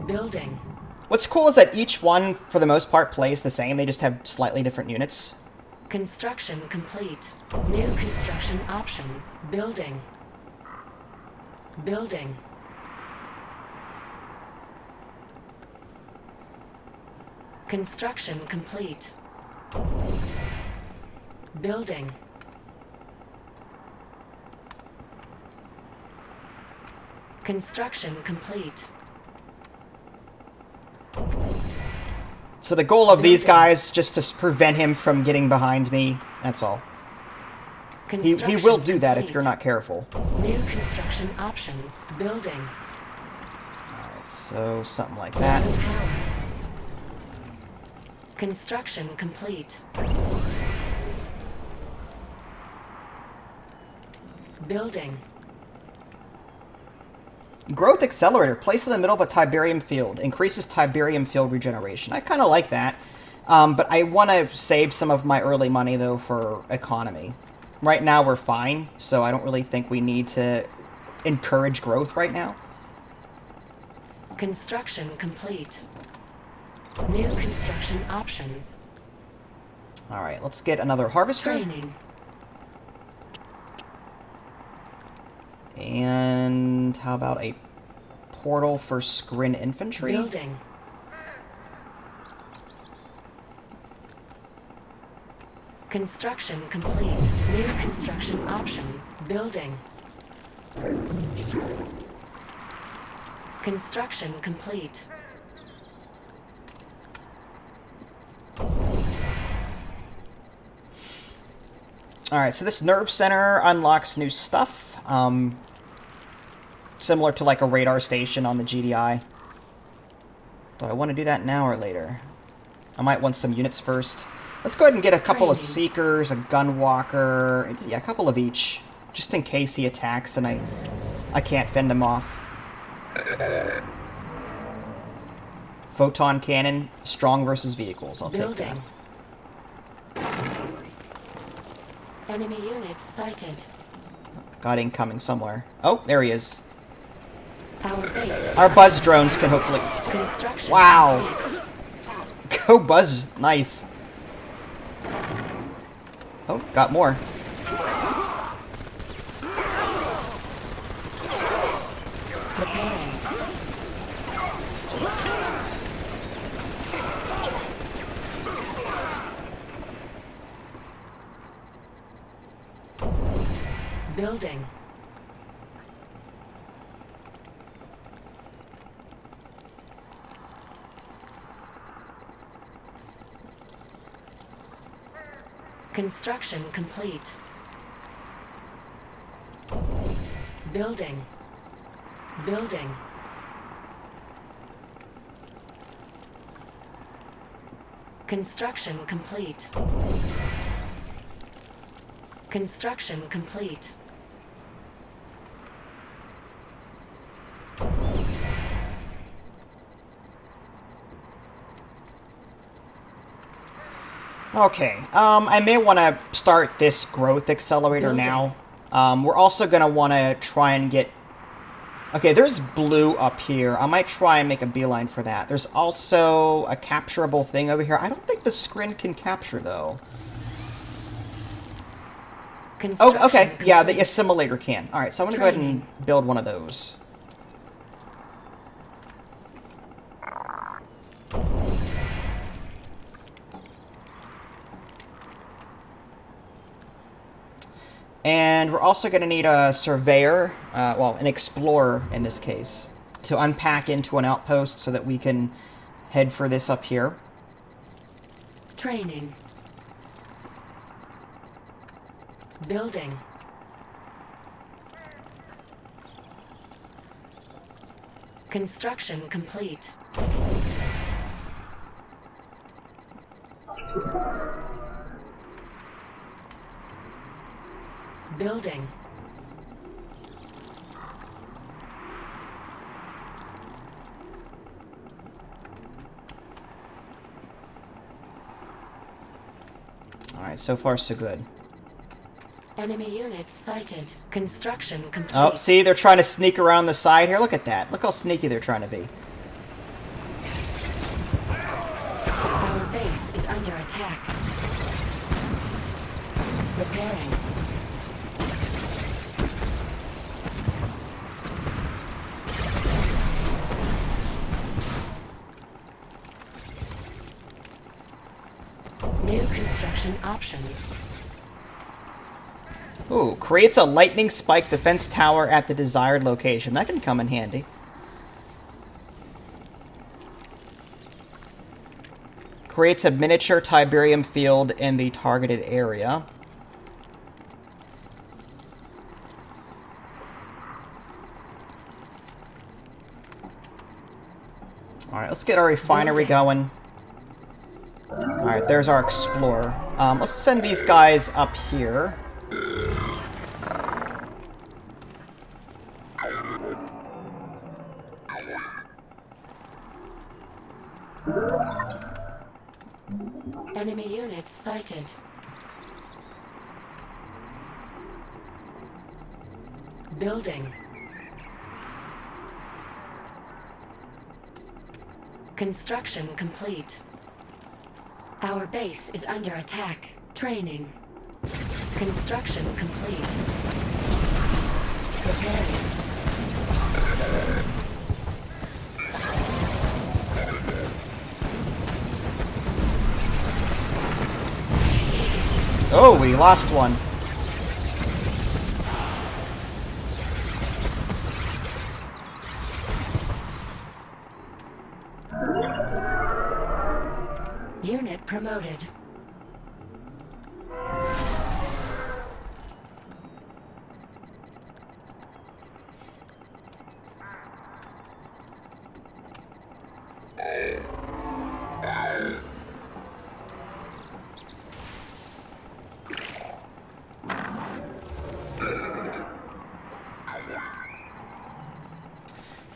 Building. What's cool is that each one, for the most part, plays the same. They just have slightly different units. Construction complete. New construction options. Building. Building. Construction complete. Building. Construction complete. So the goal of these guys, just to prevent him from getting behind me, that's all. He will do that if you're not careful. New construction options. Building. Alright, so something like that. Construction complete. Building. Growth Accelerator. Placed in the middle of a Tiberium field. Increases Tiberium field regeneration. I kind of like that. But I want to save some of my early money, though, for economy. Right now, we're fine, so I don't really think we need to encourage growth right now. Construction complete. New construction options. Alright, let's get another Harvester. Training. And how about a portal for Skrin Infantry? Building. Construction complete. New construction options. Building. Construction complete. Alright, so this nerve center unlocks new stuff. Similar to like a radar station on the GDI. Do I want to do that now or later? I might want some units first. Let's go ahead and get a couple of Seekers, a Gunwalker, yeah, a couple of each. Just in case he attacks and I can't fend him off. Photon Cannon, strong versus vehicles. I'll take that. Enemy units sighted. Got incoming somewhere. Oh, there he is. Our base. Our Buzz drones can hopefully... Construction. Wow. Go Buzz. Nice. Oh, got more. Preparing. Building. Construction complete. Building. Building. Construction complete. Construction complete. Okay, I may want to start this growth accelerator now. We're also going to want to try and get... Okay, there's blue up here. I might try and make a beeline for that. There's also a capturable thing over here. I don't think the Skrin can capture, though. Oh, okay. Yeah, the assimilator can. Alright, so I'm going to go ahead and build one of those. And we're also going to need a surveyor, well, an explorer in this case, to unpack into an outpost so that we can head for this up here. Training. Building. Construction complete. Building. Alright, so far so good. Enemy units sighted. Construction complete. Oh, see, they're trying to sneak around the side here. Look at that. Look how sneaky they're trying to be. Our base is under attack. Repairing. New construction options. Ooh, creates a lightning spike defense tower at the desired location. That can come in handy. Creates a miniature Tiberium field in the targeted area. Alright, let's get our refinery going. Alright, there's our explorer. Let's send these guys up here. Enemy units sighted. Building. Construction complete. Our base is under attack. Training. Construction complete. Preparing. Oh, we lost one. Unit promoted.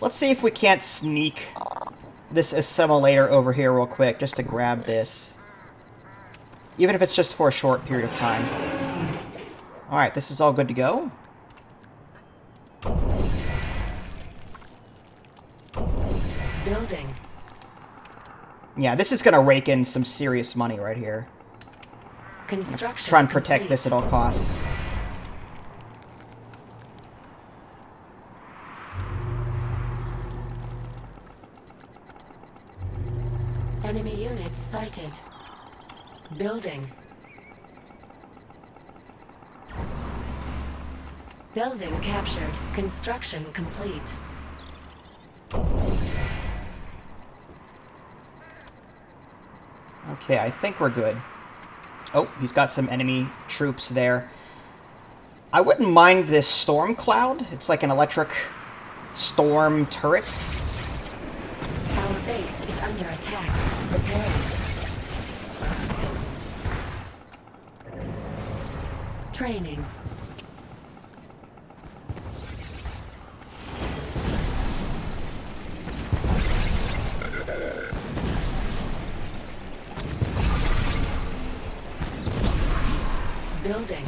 Let's see if we can't sneak this assimilator over here real quick, just to grab this. Even if it's just for a short period of time. Alright, this is all good to go. Building. Yeah, this is gonna rake in some serious money right here. Construction Try and protect complete. this at all costs. Enemy units sighted. Building. Building captured. Construction complete. Okay, I think we're good. Oh, he's got some enemy troops there. I wouldn't mind this storm cloud. It's like an electric storm turret. Our base is under attack. Repairing. Training. Building.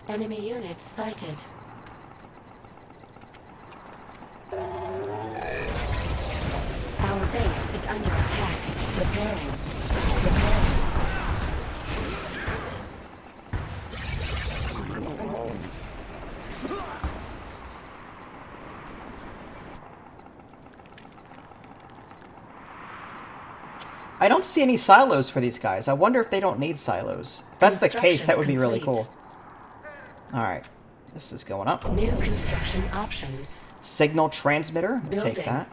Enemy units sighted. Our base is under attack. Repairing. Repairing. I don't see any silos for these guys. I wonder if they don't need silos. If that's the case, that would be really Construction cool. Alright, this is going up. New construction options. Signal transmitter, we'll take Building. that.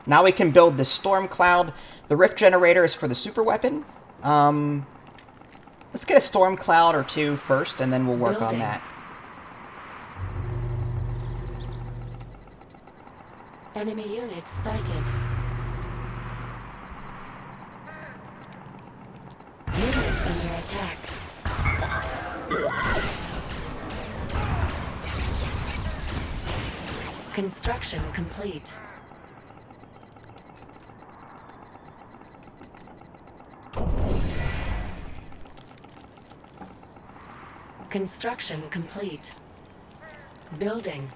Now we can build the storm cloud. The rift generator is for the super weapon. Let's get a storm cloud or two first, and then we'll work on Building. that. Enemy units sighted. Unit under attack. Construction complete. Construction complete. Building.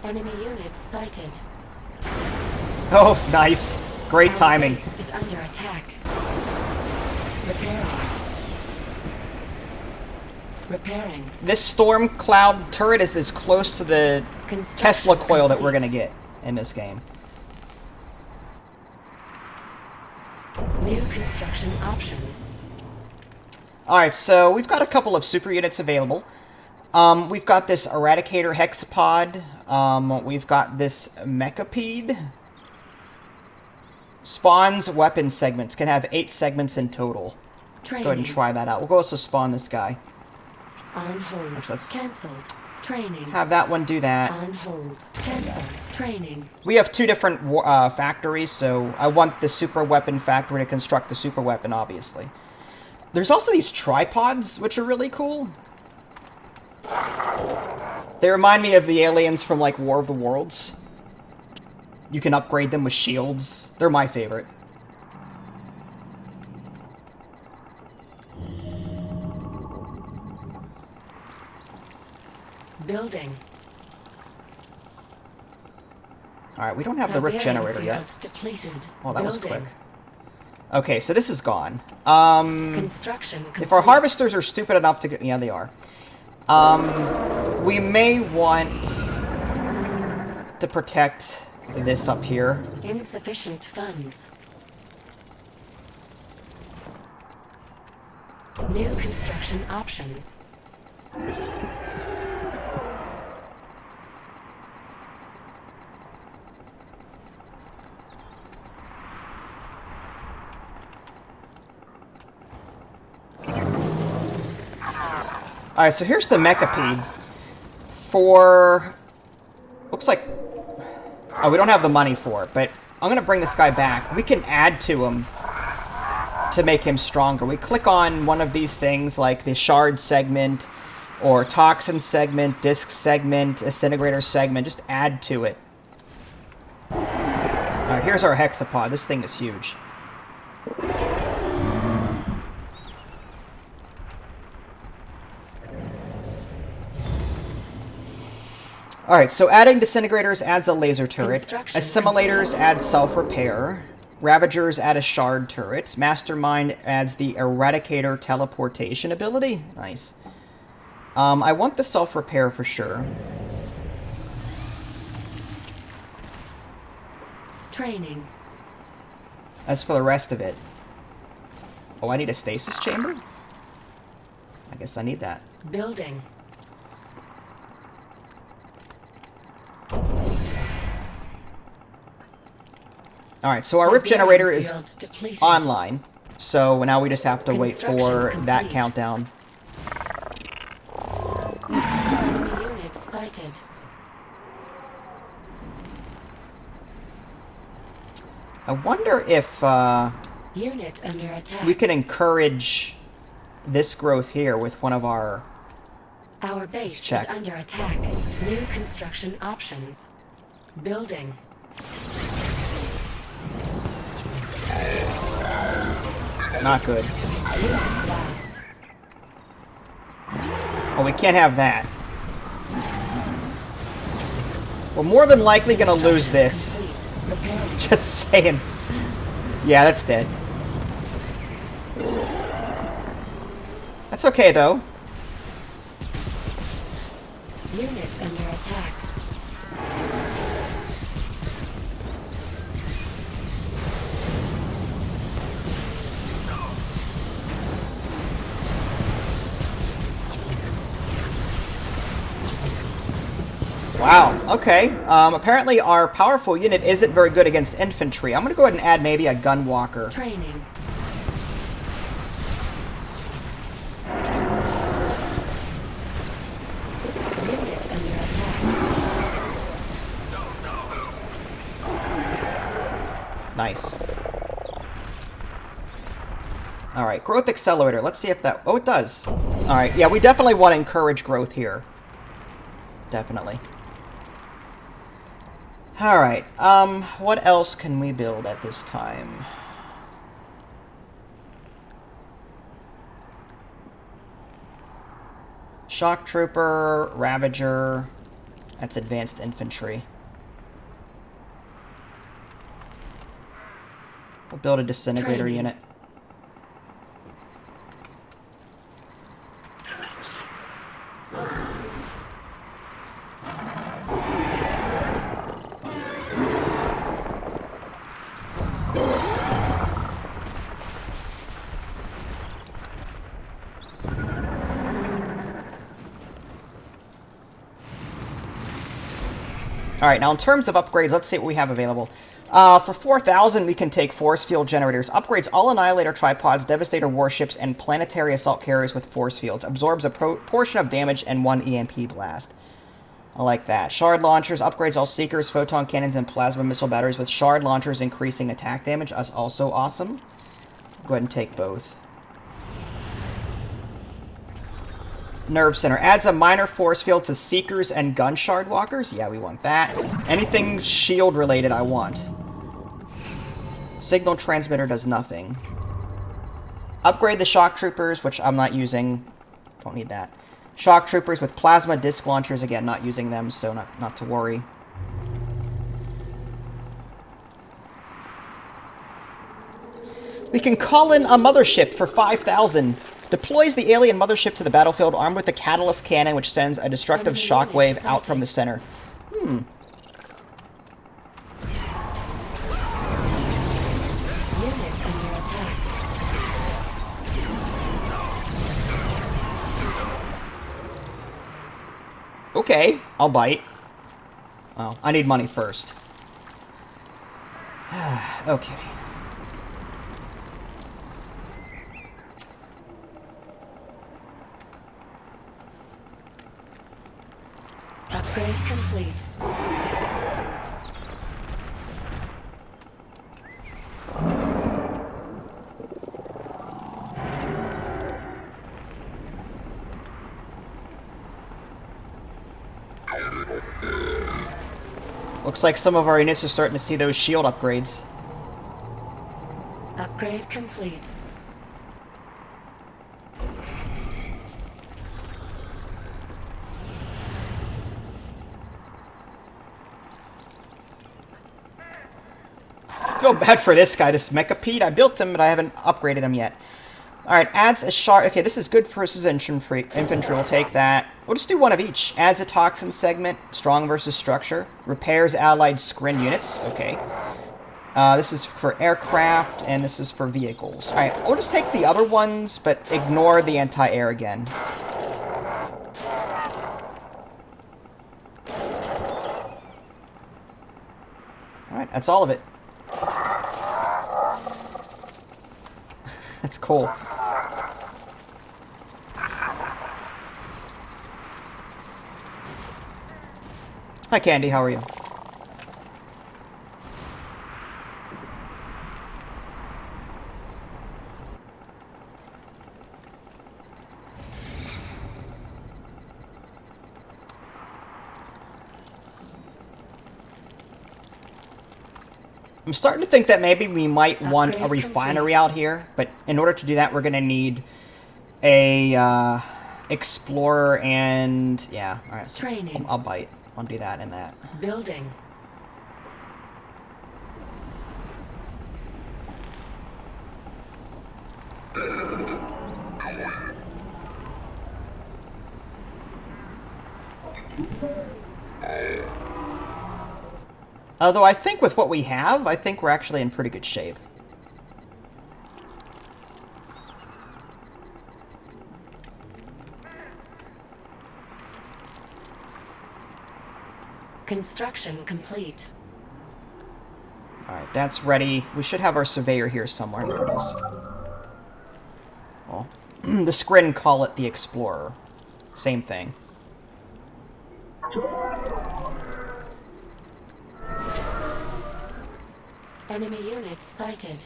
Enemy units sighted. Oh, nice. Great timing. Our base is under attack. Repairing. Repairing. This storm cloud turret is as close to the Tesla coil that we're gonna get in this game. New construction options. Alright, so we've got a couple of super units available. We've got this Eradicator Hexapod. We've got this Mechapede. Spawns weapon segments. Can have 8 segments in total. Let's go ahead and try that out. We'll also spawn this guy. On hold. Actually, let's cancelled. Training. have that one do that. On hold. Cancelled. Training. We have 2 different factories, so I want the super weapon factory to construct the super weapon, obviously. There's also these tripods, which are really cool. They remind me of the aliens from, like, War of the Worlds. You can upgrade them with shields. They're my favorite. Building. Alright, we don't have the rift generator yet. Depleted. Oh, that was Building. quick. Okay, so this is gone. Construction complete. If our harvesters are stupid enough to get... Yeah, they are. We may want to protect this up here. Insufficient funds. New construction options. Alright, so here's the Mechapede. For... Looks like... Oh, we don't have the money for it, but I'm going to bring this guy back. We can add to him to make him stronger. We click on one of these things, like the Shard segment, or Toxin segment, Disc segment, Disintegrator segment. Just add to it. Alright, here's our Hexapod. This thing is huge. Alright, so adding Disintegrators adds a laser turret. Assimilators add self-repair. Ravagers add a shard turret. Mastermind adds the Eradicator teleportation ability. Nice. I want the self-repair for sure. Training. As for the rest of it... Oh, I need a stasis chamber? I guess I need that. Building. Alright, so our rift generator is online. So now we just have to wait for that countdown. Enemy units sighted. I wonder if Unit under attack. we can encourage this growth here with one of our... Our base is under attack. New construction options. Building. Not good. Unit lost. Oh, we can't have that. We're more than likely gonna lose this. Just saying. Yeah, that's dead. That's okay, though. Unit under attack. Wow, okay. Apparently our powerful unit isn't very good against infantry. I'm gonna go ahead and add maybe a gun walker. Training. Unit under attack. Nice. Alright, growth accelerator. Let's see if that... Oh, it does. Alright, yeah, we definitely want to encourage growth here. Definitely. Alright, what else can we build at this time? Shock Trooper, Ravager. That's advanced infantry. We'll build a disintegrator unit. Alright, now in terms of upgrades, let's see what we have available. For 4,000, we can take force field generators. Upgrades all Annihilator tripods, Devastator warships, and planetary assault carriers with force fields. Absorbs a portion of damage and 1 EMP blast. I like that. Shard launchers. Upgrades all Seekers, photon cannons, and plasma missile batteries with shard launchers increasing attack damage. That's also awesome. Go ahead and take both. Nerve Center. Adds a minor force field to Seekers and Gun Shard Walkers. Yeah, we want that. Anything shield related I want. Signal Transmitter does nothing. Upgrade the Shock Troopers, which I'm not using. Don't need that. Shock Troopers with Plasma Disc Launchers. Again, not using them, so not to worry. We can call in a mothership for 5,000. Deploys the alien mothership to the battlefield armed with a catalyst cannon which sends a destructive shockwave out from the center. Unit under attack. Okay, I'll bite. Oh, I need money first. Okay. Upgrade complete. Looks like some of our units are starting to see those shield upgrades. Upgrade complete. I feel bad for this guy, this Mecha Pete. I built him, but I haven't upgraded him yet. Alright, adds a shard. Okay, this is good for his infantry. We'll take that. We'll just do one of each. Adds a toxin segment. Strong versus structure. Repairs allied scrin units. Okay. This is for aircraft, and this is for vehicles. Alright, we'll just take the other ones, but ignore the anti-air again. Alright, that's all of it. That's cool. Hi, Candy. How are you? I'm starting to think that maybe we might want a refinery out here, but in order to do that, we're going to need a explorer and yeah. All right, so Training. I'll bite. I'll do that and that. Building. Although I think with what we have, I think we're actually in pretty good shape. Construction complete. Alright, that's ready. We should have our surveyor here somewhere. There it is. Well, the Skrin call it the Explorer. Same thing. Enemy units sighted.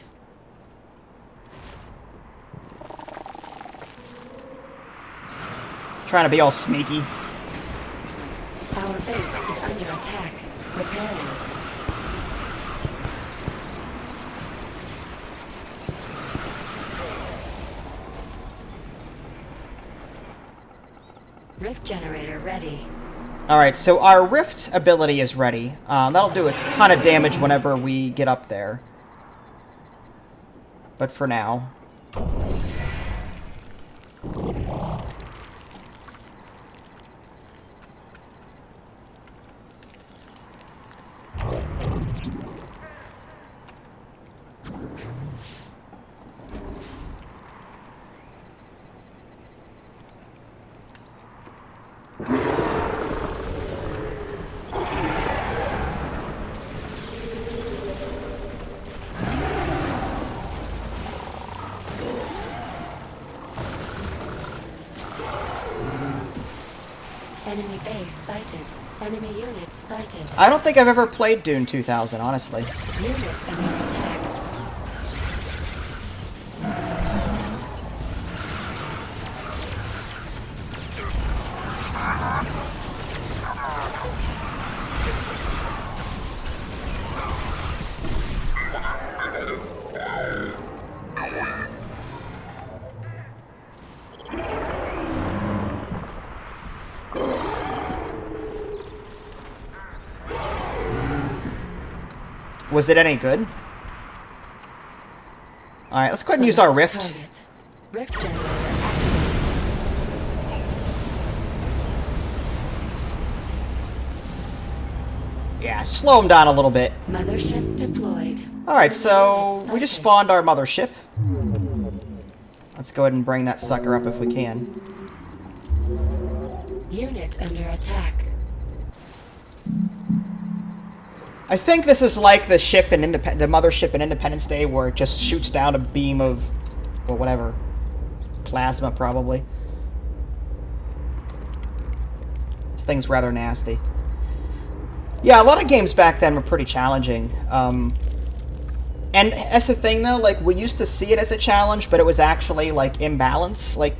Trying to be all sneaky. Our base is under attack. Repairing. Rift generator ready. Alright, so our Rift ability is ready. That'll do a ton of damage whenever we get up there. But for now... Enemy base sighted. Enemy units sighted. I don't think I've ever played Dune 2000, honestly. Unit under attack. Was it any good? Alright, let's go ahead and use our Rift. Target. Rift generator activated. Yeah, slow him down a little bit. Mothership deployed. Alright, so we just spawned our mothership. Let's go ahead and bring that sucker up if we can. Unit under attack. I think this is like the ship in the mothership in Independence Day, where it just shoots down a beam of, well, whatever, plasma probably. This thing's rather nasty. Yeah, a lot of games back then were pretty challenging. And that's the thing, though. Like, we used to see it as a challenge, but it was actually like imbalance. Like,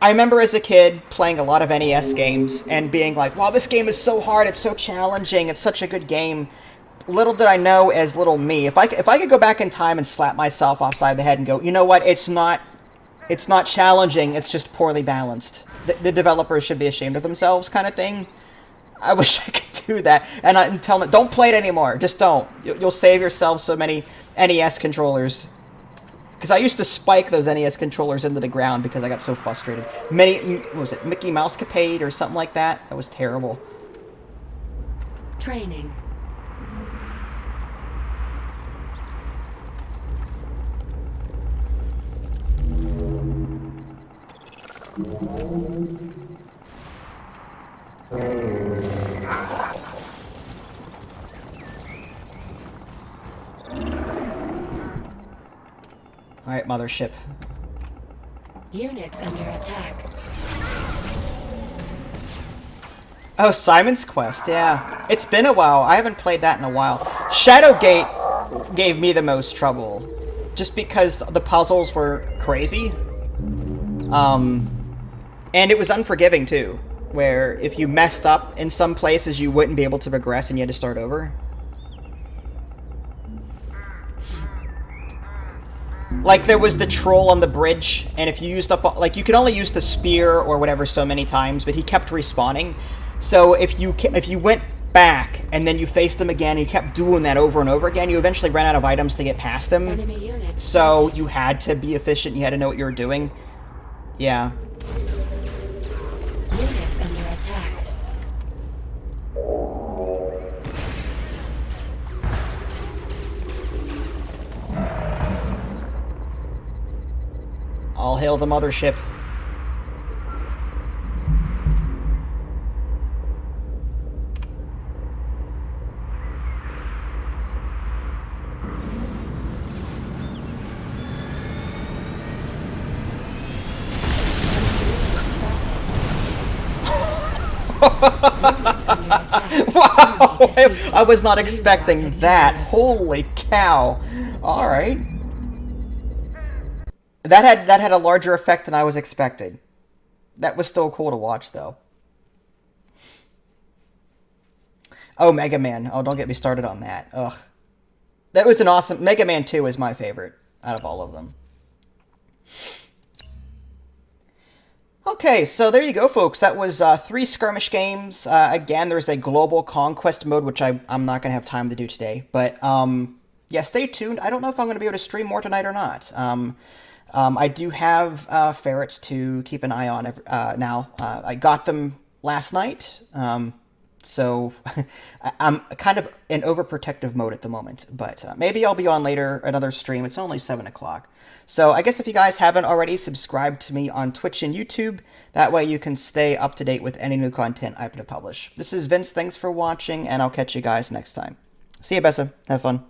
I remember as a kid playing a lot of NES games and being like, wow, this game is so hard, it's so challenging, it's such a good game. Little did I know, as little me, if I could go back in time and slap myself offside the head and go, you know what, it's not challenging, it's just poorly balanced. The developers should be ashamed of themselves, kind of thing. I wish I could do that. And tell them, don't play it anymore, just don't. You'll save yourself so many NES controllers. Because I used to spike those NES controllers into the ground because I got so frustrated. What was it, Mickey Mouse Capade or something like that? That was terrible. Training. Alright, mothership. Unit under attack. Oh, Simon's Quest, yeah. It's been a while. I haven't played that in a while. Shadowgate gave me the most trouble. Just because the puzzles were crazy. And it was unforgiving, too. Where if you messed up in some places, you wouldn't be able to progress and you had to start over. Like, there was the troll on the bridge, and if you used up, like, you could only use the spear or whatever so many times, but he kept respawning. So if you went back, and then you faced him again, and you kept doing that over and over again, you eventually ran out of items to get past him. Enemy units. So you had to be efficient, you had to know what you were doing. Yeah. Unit under attack. All hail the mothership. Wow, I was not expecting that. Holy cow. Alright. That had a larger effect than I was expecting. That was still cool to watch, though. Oh, Mega Man. Oh, don't get me started on that. Ugh. That was an awesome... Mega Man 2 is my favorite out of all of them. Okay, so there you go, folks. That was 3 skirmish games. Again, there's a global conquest mode, which I'm not going to have time to do today. But, yeah, stay tuned. I don't know if I'm going to be able to stream more tonight or not. I do have ferrets to keep an eye on now. I got them last night, so I'm kind of in overprotective mode at the moment. But maybe I'll be on later, another stream. It's only 7 o'clock. So I guess if you guys haven't already, subscribe to me on Twitch and YouTube. That way you can stay up to date with any new content I'm going to publish. This is Vince. Thanks for watching, and I'll catch you guys next time. See you, Bessa. Have fun.